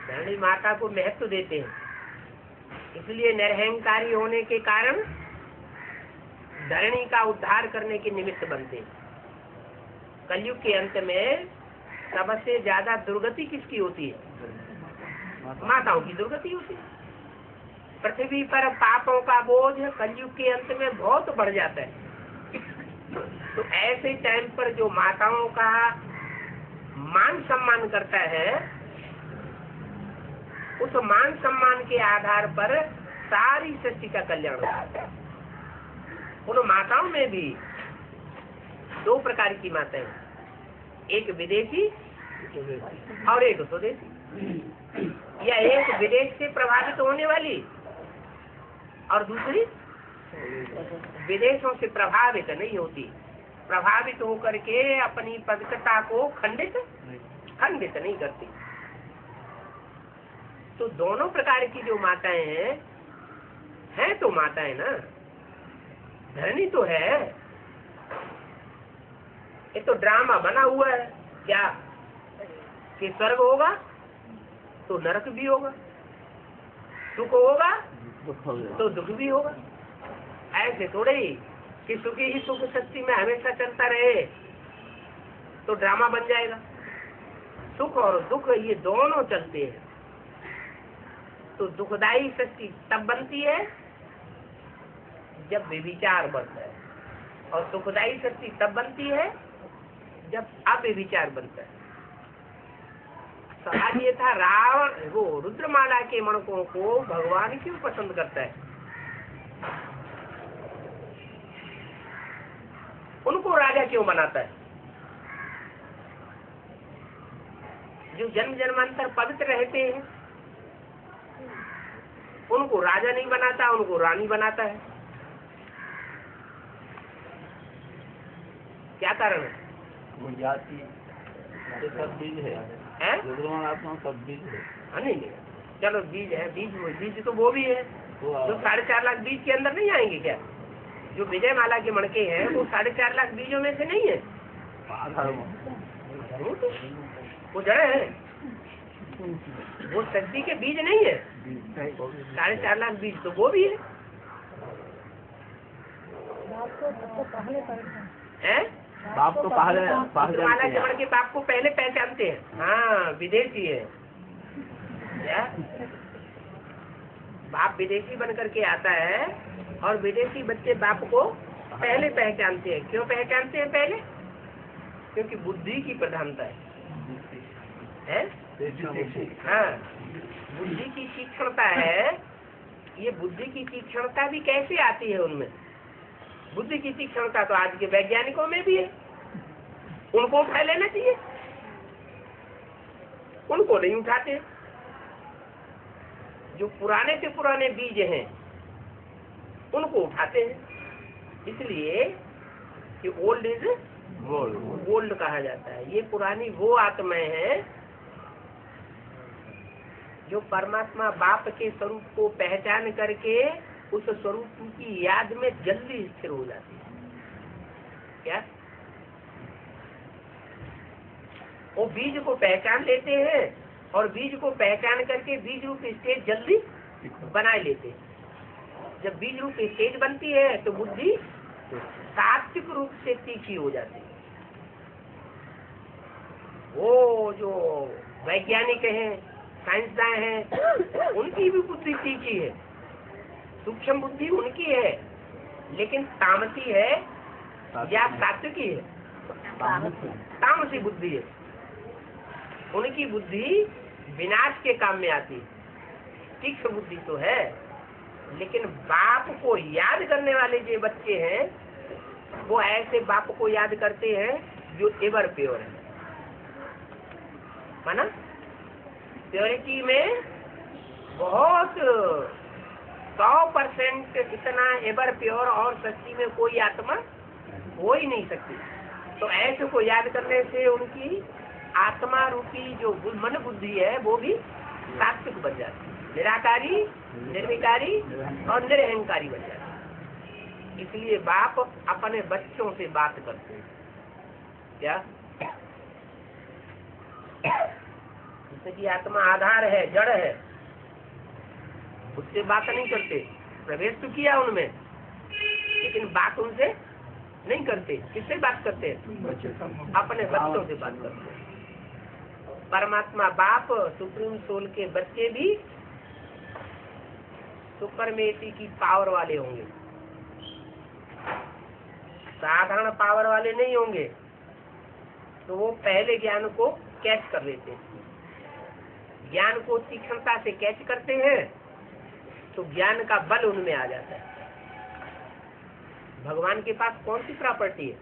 धरणी माता को महत्व देते हैं। इसलिए निरहंकारी होने के कारण धरणी का उद्धार करने के निमित्त बनते हैं। कलयुग के अंत में सबसे ज्यादा दुर्गति किसकी होती है? माताओं की दुर्गति होती है। पृथ्वी पर पापों का बोझ कलयुग के अंत में बहुत बढ़ जाता है। तो ऐसे टाइम पर जो माताओं का मान सम्मान करता है, उस मान सम्मान के आधार पर सारी सृष्टि का कल्याण होता है। उन माताओं में भी दो प्रकार की माताएं, एक विदेशी और एक स्वदेशी, या एक विदेश से प्रभावित होने वाली और दूसरी विदेशों से प्रभावित नहीं होती, प्रभावित होकर के अपनी पवित्रता को खंडित नहीं करती। तो दोनों प्रकार की जो माताएं हैं तो माताएं ना, धरणी तो है। ये तो ड्रामा बना हुआ है क्या कि स्वर्ग होगा तो नरक भी होगा, सुख होगा तो दुख भी होगा। ऐसे थोड़े ही कि सुखी ही सुख सृष्टि में हमेशा चलता रहे तो ड्रामा बन जाएगा। सुख और दुख ये दोनों चलते हैं। तो दुखदायी सृष्टि तब बनती है जब व्यभिचार बनता है, और सुखदायी सृष्टि तब बनती है जब अव्यभिचार बनता है। सवाल ये था, रावण वो रुद्रमाला के मणकों को भगवान क्यों पसंद करता है? उनको राजा क्यों बनाता है? जो जन्म जन्मांतर पवित्र रहते हैं उनको राजा नहीं बनाता, उनको रानी बनाता है। क्या कारण है? वो जाति सब बीज है, आत्मा सब बीज है। नहीं, चलो बीज है, बीज तो वो भी है जो 4.5 लाख बीज के अंदर नहीं आएंगे क्या? जो विजय माला के मणके हैं वो 4.5 लाख बीजों में से नहीं है। रूट वो जड़ है, वो शक्ति के बीज नहीं है। 4.5 लाख बीज तो वो भी है। बाप को सबको पहले पहचान हैं? बाप को पहले माला जमड़ के बाप को पहले पहचानते हैं। हाँ, विदेशी है क्या? बाप विदेशी बन करके आता है और विदेशी बच्चे बाप को पहले पहचानते हैं। क्यों पहचानते हैं पहले? क्योंकि बुद्धि की प्रधानता है? हाँ, बुद्धि की तीक्ष्णता है। ये बुद्धि की तीक्ष्णता भी कैसे आती है उनमें? बुद्धि की तीक्ष्णता तो आज के वैज्ञानिकों में भी है। उनको उठा लेना चाहिए, उनको नहीं उठाते। जो पुराने से पुराने बीज हैं उनको उठाते हैं। इसलिए कि ओल्ड इज गोल्ड कहा जाता है। ये पुरानी वो आत्माएं हैं जो परमात्मा बाप के स्वरूप को पहचान करके उस स्वरूप की याद में जल्दी स्थिर हो जाती है। क्या वो बीज को पहचान लेते हैं और बीज को पहचान करके बीज रूप स्टेज जल्दी बना लेते हैं। जब बीज रूप स्टेज बनती है तो बुद्धि सात्विक रूप से तीखी हो जाती है। वो जो वैज्ञानिक हैं, साइंसदान हैं, उनकी भी बुद्धि तीखी है, सूक्ष्म बुद्धि उनकी है, लेकिन तामसी है या सात्विकी है? तामसी बुद्धि है। उनकी बुद्धि विनाश के काम में आती है। तीक्ष्ण बुद्धि तो है, लेकिन बाप को याद करने वाले जो बच्चे हैं वो ऐसे बाप को याद करते हैं जो एवर प्योर है। माना प्योरिटी में बहुत 100% इतना एवर प्योर और सच्ची में कोई आत्मा हो ही नहीं सकती। तो ऐसे को याद करने से उनकी आत्मा रूपी जो मन बुद्धि है वो भी सात्विक बन जाती है। निराकारी, निर्विकारी और निरहंकारी बन जाती है। इसलिए बाप अपने बच्चों से बात करते हैं। क्या? जिसकी आत्मा आधार है, जड़ है, उससे बात नहीं करते। प्रवेश तो किया उनमें, लेकिन बात उनसे नहीं करते। किससे बात करते हैं? अपने बच्चों से बात करते हैं। परमात्मा बाप सुप्रीम सोल के बच्चे भी सुपरमेटी की पावर वाले होंगे, साधारण पावर वाले नहीं होंगे। तो वो पहले ज्ञान को कैच कर लेते हैं। ज्ञान को तीक्ष्णता से कैच करते हैं तो ज्ञान का बल उनमें आ जाता है। भगवान के पास कौन सी प्रॉपर्टी है?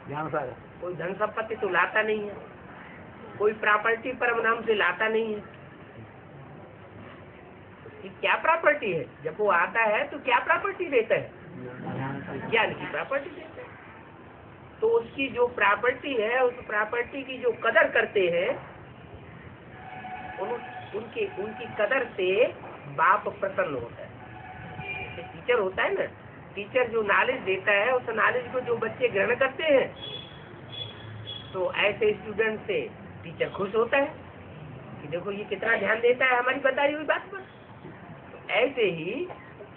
ज्ञान सागर। कोई धन संपत्ति तो लाता नहीं है, कोई प्रॉपर्टी परम नाम से लाता नहीं है। उसकी क्या प्रॉपर्टी है? जब वो आता है तो क्या प्रॉपर्टी देता है? ज्ञान की प्रॉपर्टी देता है। तो उसकी जो प्रॉपर्टी है, उस प्रॉपर्टी की जो कदर करते हैं, उनकी कदर से बाप प्रसन्न होता है। टीचर होता है ना, टीचर जो नॉलेज देता है उस नॉलेज को जो बच्चे ग्रहण करते हैं तो ऐसे स्टूडेंट से टीचर खुश होता है कि देखो ये कितना ध्यान देता है हमारी बताई हुई बात पर। तो ऐसे ही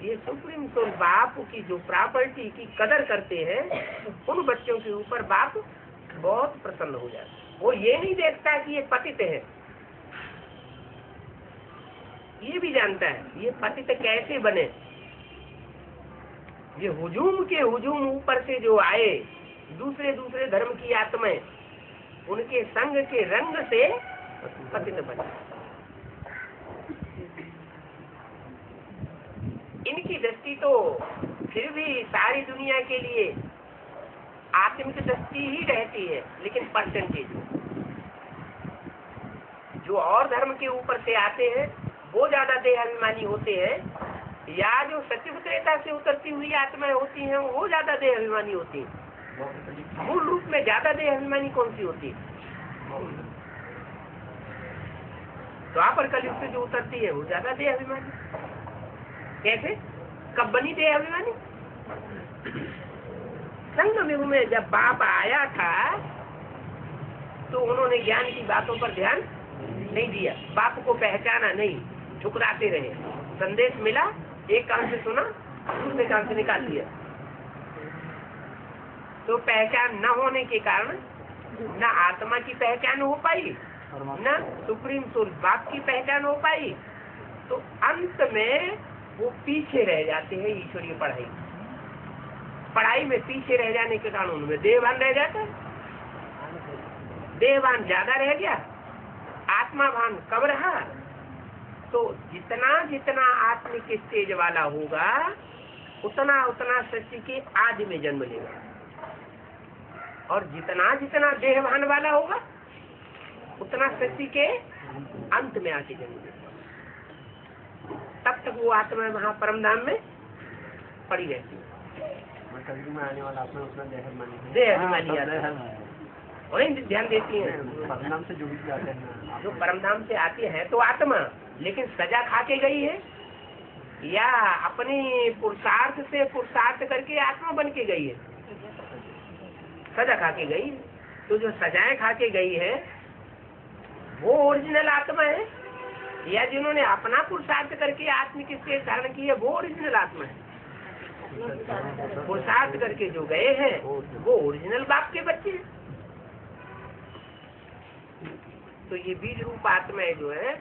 ये सुप्रीम सोल बाप की जो प्रॉपर्टी की कदर करते हैं उन बच्चों के ऊपर बाप बहुत प्रसन्न हो जाता है। वो ये नहीं देखता कि ये पतित है, ये भी जानता है ये पतित कैसे बने। ये हुजूम ऊपर से जो आए दूसरे दूसरे धर्म की आत्माएं, उनके संग के रंग से पतित बने। इनकी दृष्टि तो फिर भी सारी दुनिया के लिए आत्मिक दृष्टि ही रहती है, लेकिन परसेंटेज जो और धर्म के ऊपर से आते हैं वो ज्यादा देहाभिमानी होते हैं, या जो सचिव त्रेता से उतरती हुई आत्माएं होती हैं वो ज्यादा देहाभिमानी होती हैं। मूल रूप में ज्यादा देहाभिमानी कौन सी होती है? द्वापर कलयुग से जो उतरती है वो ज्यादा देहाभिमानी। कैसे? कब बनी देहाभिमानी? संगम युग में जब बाप आया था तो उन्होंने ज्ञान की बातों पर ध्यान नहीं दिया, बाप को पहचाना नहीं, ठुकराते रहे। संदेश मिला, एक कान से सुना, दूसरे कान से निकाल दिया। तो पहचान न होने के कारण न आत्मा की पहचान हो पाई, न सुप्रीम सोल बाप की पहचान हो पाई। तो अंत में वो पीछे रह जाते हैं ईश्वरीय पढ़ाई में पीछे रह जाने के कारण उनमें देहभान रह जाता है। देहभान ज्यादा रह गया, आत्मा भान कब रहा? तो जितना जितना आत्मिक स्टेज वाला होगा उतना उतना सृष्टि के आदि में जन्म लेगा, और जितना जितना देहभान वाला होगा उतना सृष्टि के अंत में आके जन्म लेगा। तब तक वो आत्मा वहां परम धाम में पड़ी रहती है। कलयुग में आने वाला आत्मा उतना देहाभिमानी और ध्यान देती है। परमधाम से जुड़ जाते हैं, जो परमधाम से आती है तो आत्मा, लेकिन सजा खा के गई है या अपनी पुरुषार्थ से पुरुषार्थ करके आत्मा बन के गई है? सजा खा के गई। तो जो सजाएं खा के गई है वो ओरिजिनल आत्मा है, या जिन्होंने अपना पुरुषार्थ करके आत्मिक स्टेज धारण की है वो ओरिजिनल आत्मा है? पुरुषार्थ करके जो गए हैं वो ओरिजिनल बाप के बच्चे हैं। तो ये बीज रूप आत्माएं जो है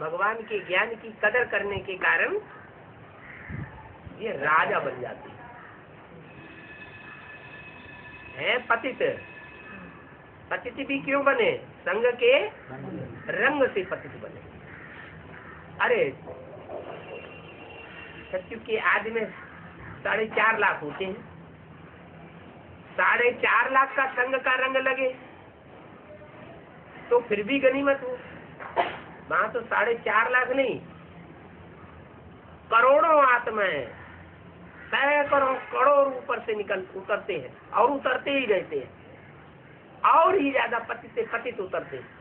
भगवान के ज्ञान की कदर करने के कारण ये राजा बन जाती है। पतित पतित भी क्यों बने? संग के रंग से पतित बने। अरे सत्युग के आदि में 4.5 लाख होते हैं, 4.5 लाख का संग का रंग लगे तो फिर भी गनीमत हो। वहां तो 4.5 लाख नहीं, करोड़ों आत्माएं, सैकड़ों करोड़ ऊपर से उतरते हैं और उतरते ही रहते हैं, और ही ज्यादा पतित से पतित उतरते हैं।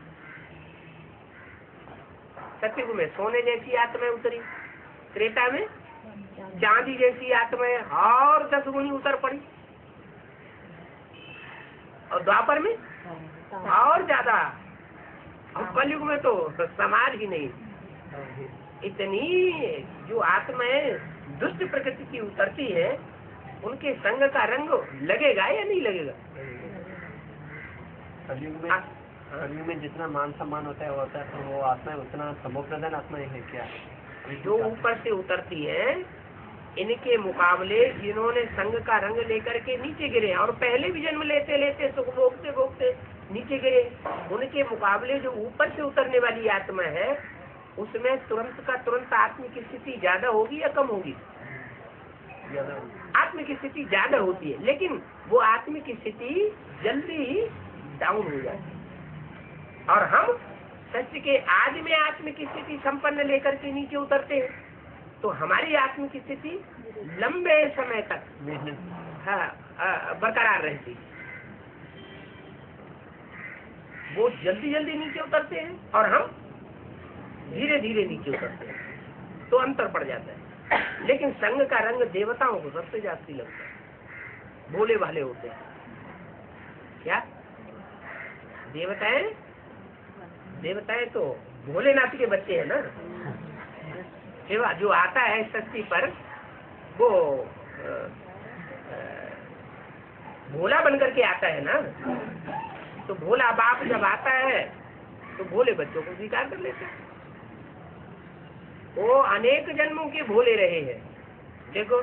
सत्युग में सोने जैसी आत्माएं उतरी, त्रेता में चांदी जैसी आत्माएं और 10 गुनी उतर पड़ी, और द्वापर में और ज्यादा, और कलयुग में तो समाज ही नहीं। इतनी जो आत्माएं दुष्ट प्रकृति की उतरती है उनके संग का रंग लगेगा या नहीं लगेगा? कलयुग में जितना मान सम्मान होता है तो वो आत्मा उतना समोप्रधान आत्मा है क्या? जो ऊपर से उतरती है इनके मुकाबले जिन्होंने संग का रंग लेकर के नीचे गिरे और पहले भी जन्म लेते लेते सुख भोगते भोगते नीचे गिरे, उनके मुकाबले जो ऊपर से उतरने वाली आत्मा है उसमें तुरंत का तुरंत आत्मिक स्थिति ज्यादा होगी या कम होगी? आत्मिक स्थिति ज्यादा होती है, लेकिन वो आत्मिक स्थिति जल्दी ही डाउन हो जाती है। और हम सत्य के आदि में आत्मिक स्थिति संपन्न लेकर के नीचे उतरते हैं, तो हमारी आत्मिक स्थिति लंबे समय तक बरकरार रहती है। वो जल्दी जल्दी नीचे उतरते हैं और हम धीरे धीरे नीचे उतरते हैं, तो अंतर पड़ जाता है। लेकिन संग का रंग देवताओं को सबसे जास्ती लगता है, भोले भाले होते हैं। क्या देवताएं तो भोलेनाथ के बच्चे हैं ना। सेवा जो आता है सृष्टि पर वो भोला बनकर के आता है ना, तो भोला बाप जब आता है तो भोले बच्चों को स्वीकार कर लेते हैं। वो अनेक जन्मों के भोले रहे हैं। देखो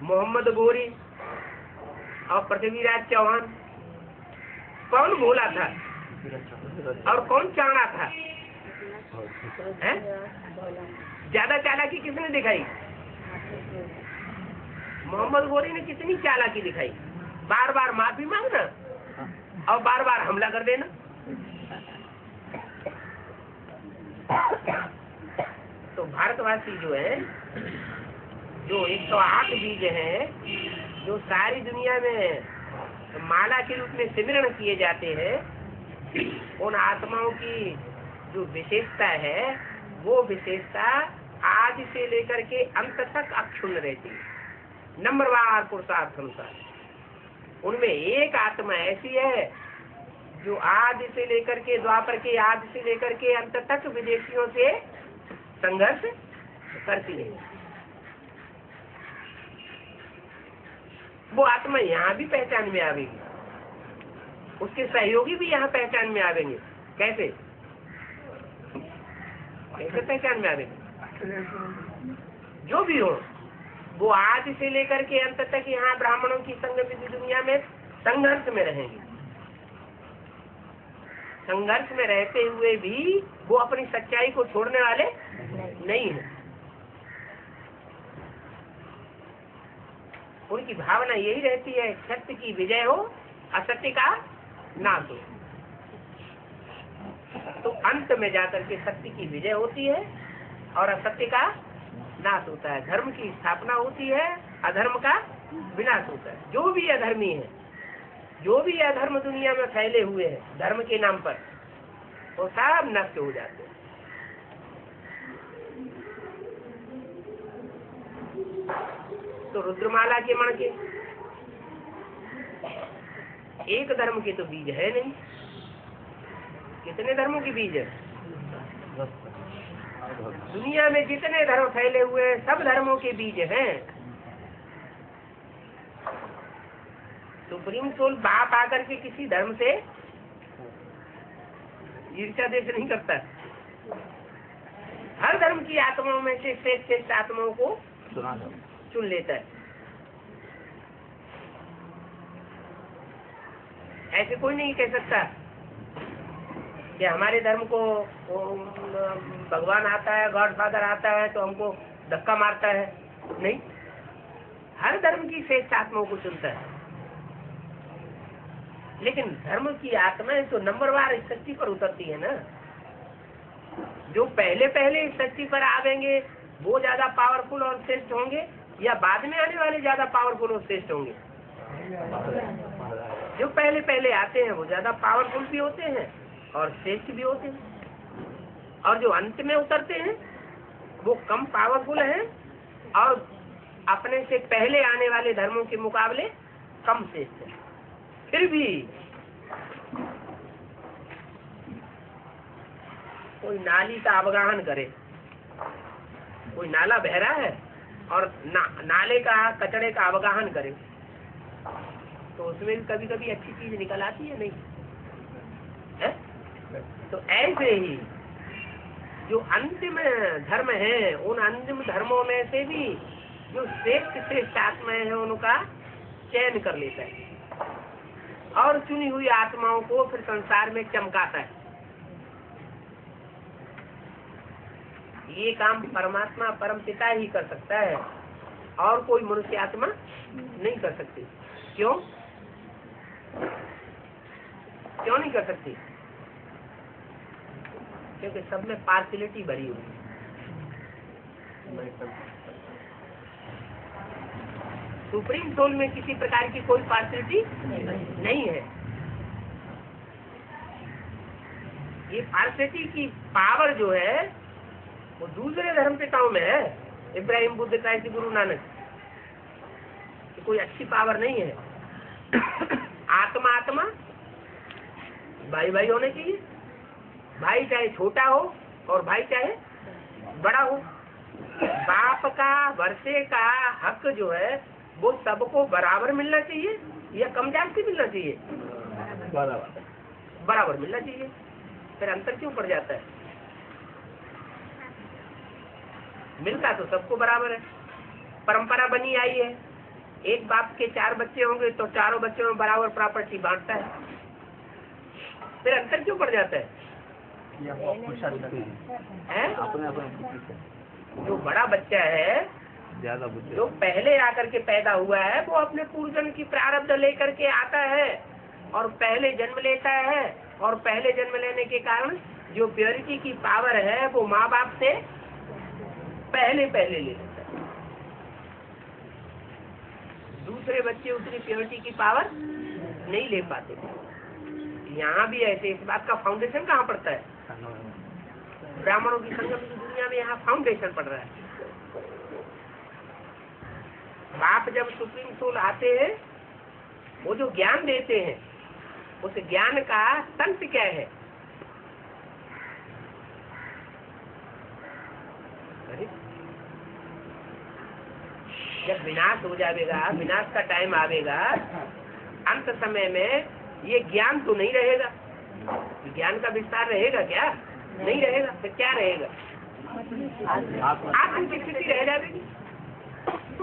मोहम्मद गोरी और पृथ्वीराज चौहान, कौन भोला था और कौन चाणा था? ज्यादा चालाकी किसने दिखाई? मोहम्मद गोरी ने कितनी चालाकी दिखाई, बार बार माफी मांगना और बार बार हमला कर देना। तो भारतवासी जो है, जो 108 बीज हैं, जो सारी दुनिया में माला के रूप में सिमरण किए जाते हैं, उन आत्माओं की जो विशेषता है वो विशेषता आज से लेकर के अंत तक अक्षुण्ण रहती है। नंबरवार पुरुषार्थ अनुसार उनमें एक आत्मा ऐसी है जो आदि से लेकर के द्वापर के आदि से लेकर के अंत तक विदेशियों से संघर्ष करती है, वो आत्मा यहाँ भी पहचान में आवेगी, उसके सहयोगी भी यहाँ पहचान में आवेंगे। कैसे कैसे पहचान में आवेंगे? जो भी हो, वो आदि से लेकर के अंत तक यहाँ ब्राह्मणों की संगम दुनिया में संघर्ष में रहेंगे। संघर्ष में रहते हुए भी वो अपनी सच्चाई को छोड़ने वाले नहीं है। उनकी भावना यही रहती है, सत्य की विजय हो, असत्य का नाश हो। तो अंत में जाकर के सत्य की विजय होती है और असत्य का नाश होता है। धर्म की स्थापना होती है, अधर्म का विनाश होता है। जो भी अधर्मी है, जो भी अधर्म दुनिया में फैले हुए हैं धर्म के नाम पर, वो सब नष्ट हो जाते हैं। तो रुद्रमाला के मण के एक धर्म के तो बीज है नहीं, कितने धर्मों के बीज है? दुनिया में जितने धर्म फैले हुए हैं सब धर्मों के बीज हैं। सुप्रीम सोल बाप आकर के किसी धर्म से ईर्ष्या देश नहीं करता। हर धर्म की आत्माओं में से श्रेष्ठ आत्माओं को चुन लेता है। ऐसे कोई नहीं कह सकता कि हमारे धर्म को भगवान आता है, गॉड फादर आता है तो हमको धक्का मारता है। नहीं, हर धर्म की श्रेष्ठ आत्माओं को चुनता है। लेकिन धर्म की आत्माएं तो नंबरवार इस शक्ति पर उतरती है ना। जो पहले पहले इस शक्ति पर आवेंगे वो ज्यादा पावरफुल और श्रेष्ठ होंगे, या बाद में आने वाले ज्यादा पावरफुल और श्रेष्ठ होंगे? जो पहले पहले आते हैं वो ज्यादा पावरफुल भी होते हैं और श्रेष्ठ भी होते हैं, और जो अंत में उतरते हैं वो कम पावरफुल हैं और अपने से पहले आने वाले धर्मों के मुकाबले कम श्रेष्ठ हैं। फिर भी कोई नाली का अवगाहन करे, कोई नाला बह रहा है और नाले का कचड़े का अवगाहन करे, तो उसमें कभी कभी अच्छी चीज निकल आती है, नहीं है? तो ऐसे ही जो अंतिम धर्म है, उन अंतिम धर्मों में से भी जो श्रेष्ठ श्रेष्ठ आत्माएं हैं उनका चयन कर लेता है और चुनी हुई आत्माओं को फिर संसार में चमकाता है। ये काम परमात्मा परम पिता ही कर सकता है और कोई मनुष्य आत्मा नहीं कर सकती। क्यों क्यों नहीं कर सकती? क्योंकि सब में पार्शियलिटी भरी हुई है। सुप्रीम सोल में किसी प्रकार की कोई पार्शियलिटी नहीं है। ये पार्शियलिटी की पावर जो है वो दूसरे धर्म पिताओं में है, इब्राहिम, बुद्ध, क्राइस्ट, गुरु नानक। कोई अच्छी पावर नहीं है। आत्मा आत्मा भाई भाई होने चाहिए, भाई चाहे छोटा हो और भाई चाहे बड़ा हो। बाप का वर्षे का हक जो है वो सबको बराबर मिलना चाहिए या कम जाति मिलना चाहिए? बराबर मिलना चाहिए। फिर अंतर क्यों पड़ जाता है? मिलता तो सबको बराबर है। परंपरा बनी आई है, एक बाप के 4 बच्चे होंगे तो चारों बच्चों में बराबर प्रॉपर्टी बांटता है। फिर अंतर क्यों पड़ जाता है? जो बड़ा बच्चा है, जो पहले आकर के पैदा हुआ है, वो अपने पूर्वजन्म की प्रारब्ध लेकर के आता है और पहले जन्म लेता है, और पहले जन्म लेने के कारण जो प्योरिटी की पावर है वो माँ बाप से पहले पहले ले लेता है। दूसरे बच्चे उतनी प्योरिटी की पावर नहीं ले पाते। यहाँ भी ऐसे इस बात का फाउंडेशन कहाँ पड़ता है? ब्राह्मणों की संगम की दुनिया में यहाँ फाउंडेशन पड़ रहा है। बाप जब सुप्रीम सोल आते हैं, वो जो ज्ञान देते हैं उस ज्ञान का तंत्र क्या है? अरे जब विनाश हो जाएगा, विनाश का टाइम आवेगा, अंत समय में ये ज्ञान तो नहीं रहेगा। ज्ञान का विस्तार रहेगा क्या? नहीं रहेगा। फिर क्या रहेगा? आत्म की स्थिति रह जाएगी।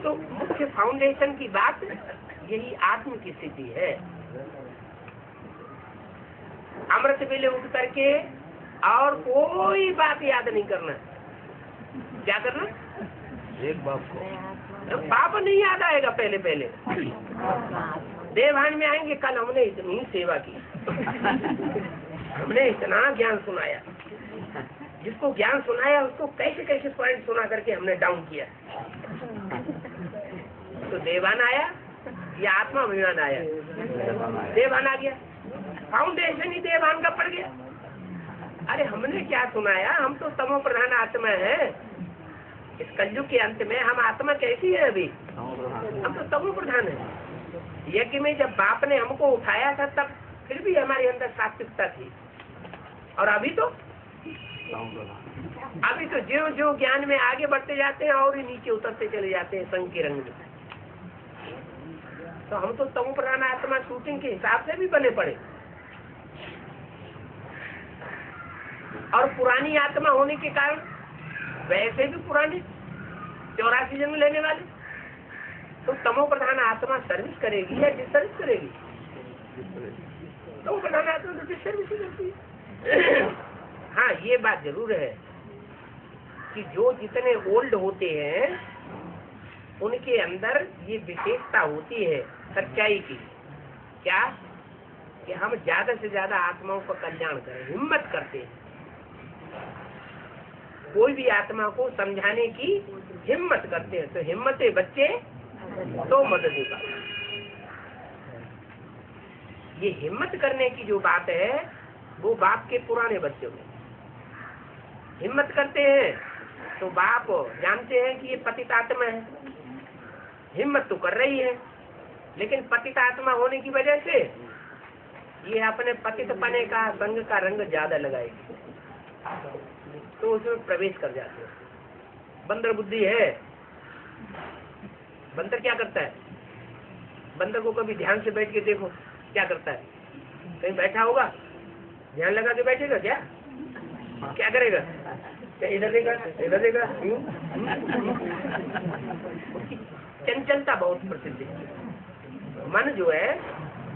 तो मुख्य फाउंडेशन की बात यही आत्म की स्थिति है। अमृत वेले उठ करके और कोई बात याद नहीं करना। क्या करना? एक बाप को पाप नहीं याद आएगा। पहले देवहान में आएंगे, कल हमने इतनी सेवा की, हमने इतना ज्ञान सुनाया। जिसको ज्ञान सुनाया उसको कैसे कैसे पॉइंट सुना करके हमने डाउन किया। तो देवान आया या आत्मा अभिमान आया? देवान आ गया। फाउंडेशन ही देवान का पड़ गया। अरे हमने क्या सुनाया? हम तो तमो प्रधान आत्मा है। इस कलयुग के अंत में हम आत्मा कैसी है? अभी हम तो तमो प्रधान है। यज्ञ में जब बाप ने हमको उठाया था तब फिर भी हमारे अंदर सात्विकता थी। और अभी तो जो जो ज्ञान में आगे बढ़ते जाते हैं और ही नीचे उतरते चले जाते हैं संग के रंग में। तो हम तो तमो प्रधान आत्मा शूटिंग के हिसाब से भी बने पड़े। और पुरानी आत्मा होने के कारण वैसे भी पुराने 84 जन्म लेने वाले। तो तमो प्रधान आत्मा सर्विस करेगी या डिसर्विस करेगी? तमो प्रधान आत्मा तो डिसर्विस ही करती है। हाँ, ये बात जरूर है कि जो जितने ओल्ड होते हैं उनके अंदर ये विशेषता होती है सच्चाई की। क्या? कि हम ज्यादा से ज्यादा आत्माओं का कल्याण करें, हिम्मत करते हैं। कोई भी आत्मा को समझाने की हिम्मत करते हैं। तो हिम्मते बच्चे तो मददेगा। ये हिम्मत करने की जो बात है वो बाप के पुराने बच्चों में हिम्मत करते हैं। तो बाप जानते हैं कि ये पतित आत्मा है, हिम्मत तो कर रही है, लेकिन पतित आत्मा होने की वजह से ये अपने पतित पने का संग का रंग ज्यादा लगाएगी, तो उसमें प्रवेश कर जाते हैं। बंदर बुद्धि है। बंदर क्या करता है? बंदर को कभी ध्यान से बैठ के देखो क्या करता है। कहीं बैठा होगा, ध्यान लगा के बैठेगा क्या? क्या करेगा? क्या इधर देगा, इधर देगा। चंचलता बहुत प्रसिद्ध है। मन जो है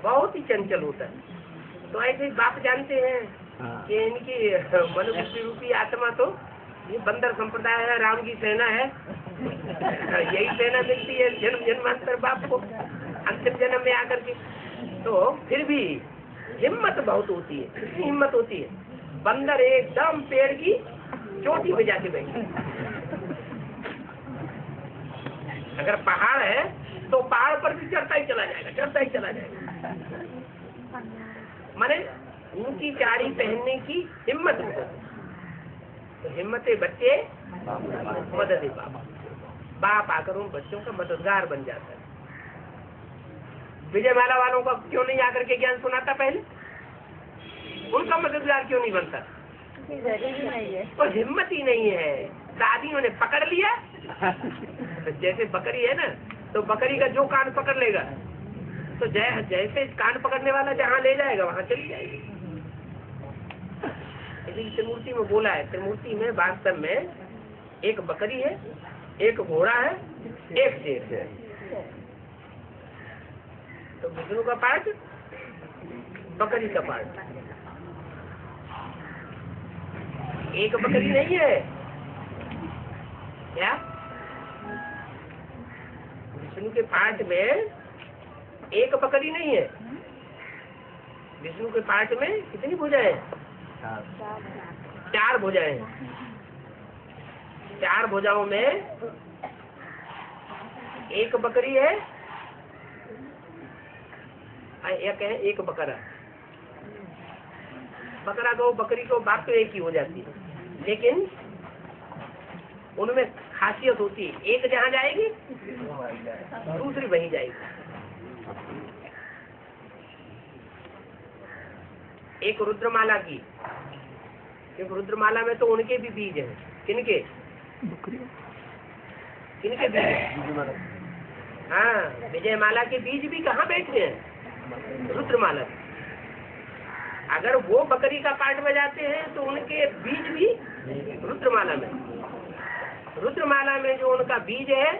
बहुत ही चंचल होता है। तो ऐसे ही बाप जानते हैं कि इनकी मन बुद्धि रूपी आत्मा तो ये बंदर संप्रदाय है, राम की सेना है। यही सेना मिलती है जन्म जन्मांतर बाप को अंतिम जन्म में आकर के। तो फिर भी हिम्मत बहुत होती है। कितनी हिम्मत होती है? बंदर एकदम पेड़ की चोटी पे जाके बैठे। अगर पहाड़ है तो पहाड़ पर भी चढ़ता ही चला जाएगा, चढ़ता ही चला जाएगा। माने ऊंची चाड़ी पहनने की हिम्मत हो। तो हिम्मते बच्चे मदद बाप। बाप आकर उन बच्चों का मददगार बन जाता है। विजय माला वालों का क्यों नहीं आकर के ज्ञान सुनाता? पहले उनका मददगार क्यों नहीं बनता? तो हिम्मत ही नहीं है। दादियों ने पकड़ लिया। जैसे बकरी है ना, तो बकरी का जो कान पकड़ लेगा तो जैसे कान पकड़ने वाला जहाँ ले जाएगा वहां चली जाएगी। त्रिमूर्ति में बोला है, त्रिमूर्ति में वास्तव में एक बकरी है, एक घोड़ा है, एक शेर है। तो विष्णु का पार्ट, बकरी का पार्ट। एक बकरी नहीं है क्या? विष्णु के पार्ट में एक बकरी नहीं है। विष्णु के पार्ट में कितनी भुजाएं? 4 भुजाएं हैं। 4 भुजाओं में एक बकरी है, या कहें एक बकरा। बकरा को बकरी को बात तो एक ही हो जाती है, लेकिन उनमें खासियत होती है। एक जहाँ जाएगी दूसरी वहीं जाएगी। एक रुद्रमाला की, एक रुद्रमाला में तो उनके भी बीज हैं। किनके किनके बीज? हाँ, विजयमाला के बीज भी कहाँ बैठे हैं? रुद्रमाला। अगर वो बकरी का पार्ट बजाते हैं तो उनके बीज भी रुद्रमाला में। रुद्रमाला में जो उनका बीज है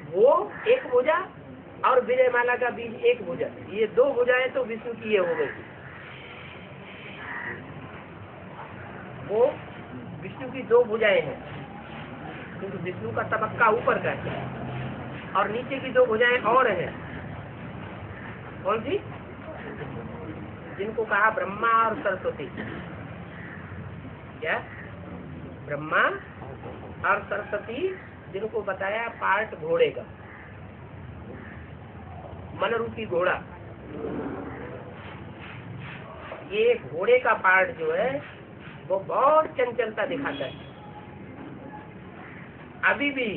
वो एक भुजा, और विजयमाला का बीज एक भुजा। ये दो भुजाएं तो विष्णु की ये हो गई। वो विष्णु की दो भुजाएं हैं, क्योंकि विष्णु का तबक्का ऊपर का है और नीचे की दो भुजाएं और हैं। कौन सी? जिनको कहा ब्रह्मा और सरस्वती। क्या? ब्रह्मा और सरस्वती, जिनको बताया पार्ट घोड़े का, मन रूपी घोड़ा। ये घोड़े का पार्ट जो है वो बहुत चंचलता दिखाता है। अभी भी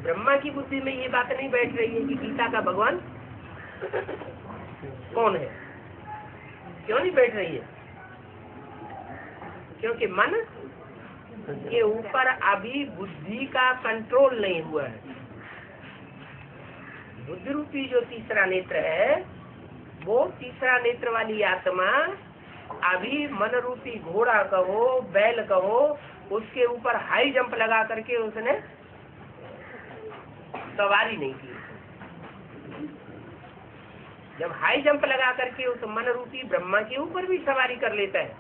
ब्रह्मा की बुद्धि में ये बात नहीं बैठ रही है कि गीता का भगवान कौन है। क्यों नहीं बैठ रही है? क्योंकि मन के ऊपर अभी बुद्धि का कंट्रोल नहीं हुआ है। बुद्धि रूपी जो तीसरा नेत्र है, वो तीसरा नेत्र वाली आत्मा अभी मन रूपी घोड़ा कहो, बैल कहो, उसके ऊपर हाई जंप लगा करके उसने सवारी नहीं की। जब हाई जंप लगा करके उस मन रूपी ब्रह्मा के ऊपर भी सवारी कर लेता है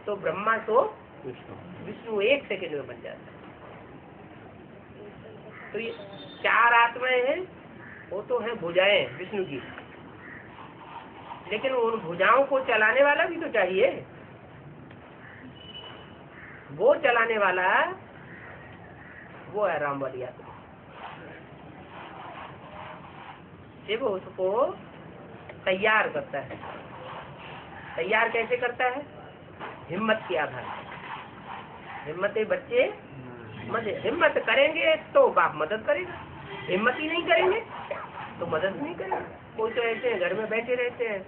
तो ब्रह्मा तो विष्णु एक सेकंड में बन जाता है। तो ये चार आत्माएं हैं, वो तो है भुजाएं विष्णु की, लेकिन उन भुजाओं को चलाने वाला भी तो चाहिए। वो चलाने वाला वो है राम वाली आत्मा। वो उसको तैयार करता है। तैयार कैसे करता है? हिम्मत के आधार। हिम्मत बच्चे हिम्मत करेंगे तो बाप मदद करेगा, हिम्मत ही नहीं करेंगे तो मदद नहीं करेगा। कोई तो ऐसे घर में बैठे रहते हैं,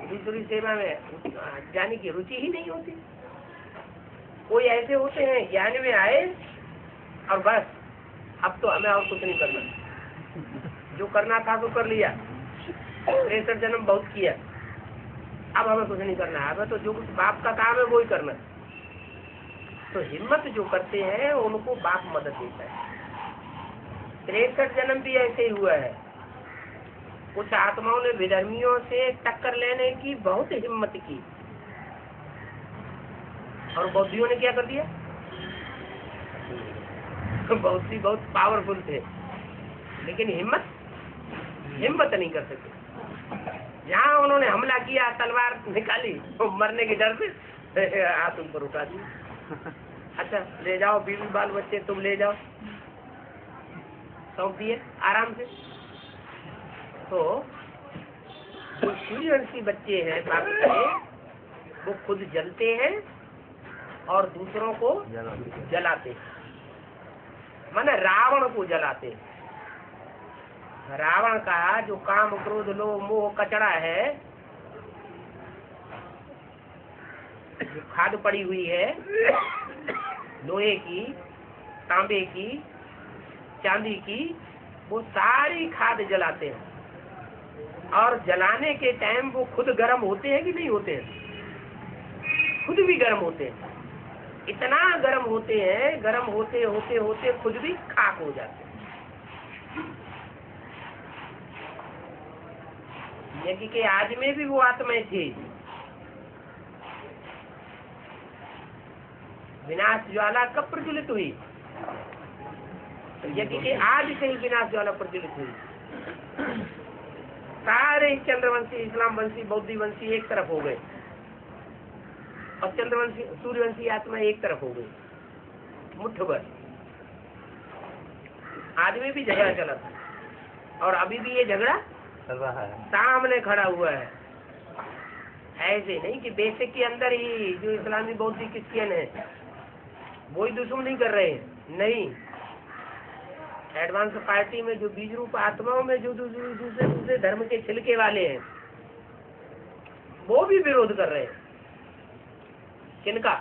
दूसरी सेवा में जाने की रुचि ही नहीं होती। कोई ऐसे होते हैं ज्ञान में आए और बस अब तो हमें और कुछ नहीं करना, जो करना था तो कर लिया, 63 जन्म बहुत किया, अब हमें कुछ नहीं करना है, हमें तो जो कुछ बाप का काम है वो ही करना। तो हिम्मत जो करते हैं उनको बाप मदद देता है। 63 जन्म भी ऐसे ही हुआ है। कुछ आत्माओं ने विधर्मियों से टक्कर लेने की बहुत हिम्मत की और बौद्धियों ने क्या कर दिया? बौद्धि बहुत पावरफुल थे, लेकिन हिम्मत नहीं कर सके। जहाँ उन्होंने हमला किया, तलवार निकाली, तो मरने के डर से हाथ ऊपर उठा दी। अच्छा ले जाओ, बीवी बाल बच्चे तुम ले जाओ, सौंप दिए आराम से। तो जो सूर्यवंशी बच्चे हैं बाप के, वो खुद जलते हैं और दूसरों को जलाते हैं। माने रावण को जलाते हैं। रावण का जो काम क्रोध लोभ मोह कचड़ा है, जो खाद पड़ी हुई है लोहे की, तांबे की, चांदी की, वो सारी खाद जलाते हैं। और जलाने के टाइम वो खुद गर्म होते हैं कि नहीं होते हैं? खुद भी गर्म होते हैं। इतना गर्म होते हैं, गर्म होते होते होते खुद भी खाक हो जाते हैं। यज्ञ के आज में भी वो आत्माएं थी। विनाश ज्वाला कब प्रज्वलित हुई? तो यज्ञ के आज से ही विनाश ज्वाला प्रज्वलित हुई। सारे चंद्रवंशी, इस्लाम वंशी, बौद्धि वंशी एक तरफ हो गए और चंद्रवंशी सूर्यवंशी आत्मा एक तरफ हो गई। मुट्ठ भर आदमी भी झगड़ा चला था और अभी भी ये झगड़ा चल रहा है, सामने खड़ा हुआ है। ऐसे नहीं कि बेसिक के अंदर ही जो इस्लामी बौद्धिक क्रिश्चियन है वो ही दुश्मनी कर रहे हैं, नहीं। एडवांस पार्टी में जो बीज रूप आत्माओं में जो दूसरे धर्म के छिलके वाले हैं वो भी विरोध कर रहे हैं। किनका?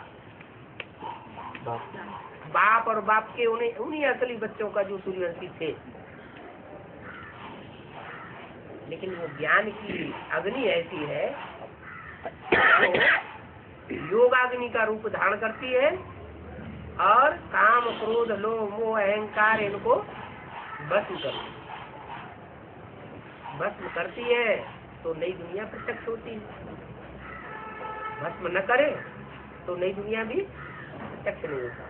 बाप और बाप के उन्हीं असली बच्चों का जो सूर्यवंशी थे। लेकिन वो ज्ञान की अग्नि ऐसी है तो योगाग्नि का रूप धारण करती है और काम क्रोध लोभ मोह अहंकार इनको भस्म करती है तो नई दुनिया प्रत्यक्ष होती है। भस्म न करे तो नई दुनिया भी प्रत्यक्ष नहीं होता।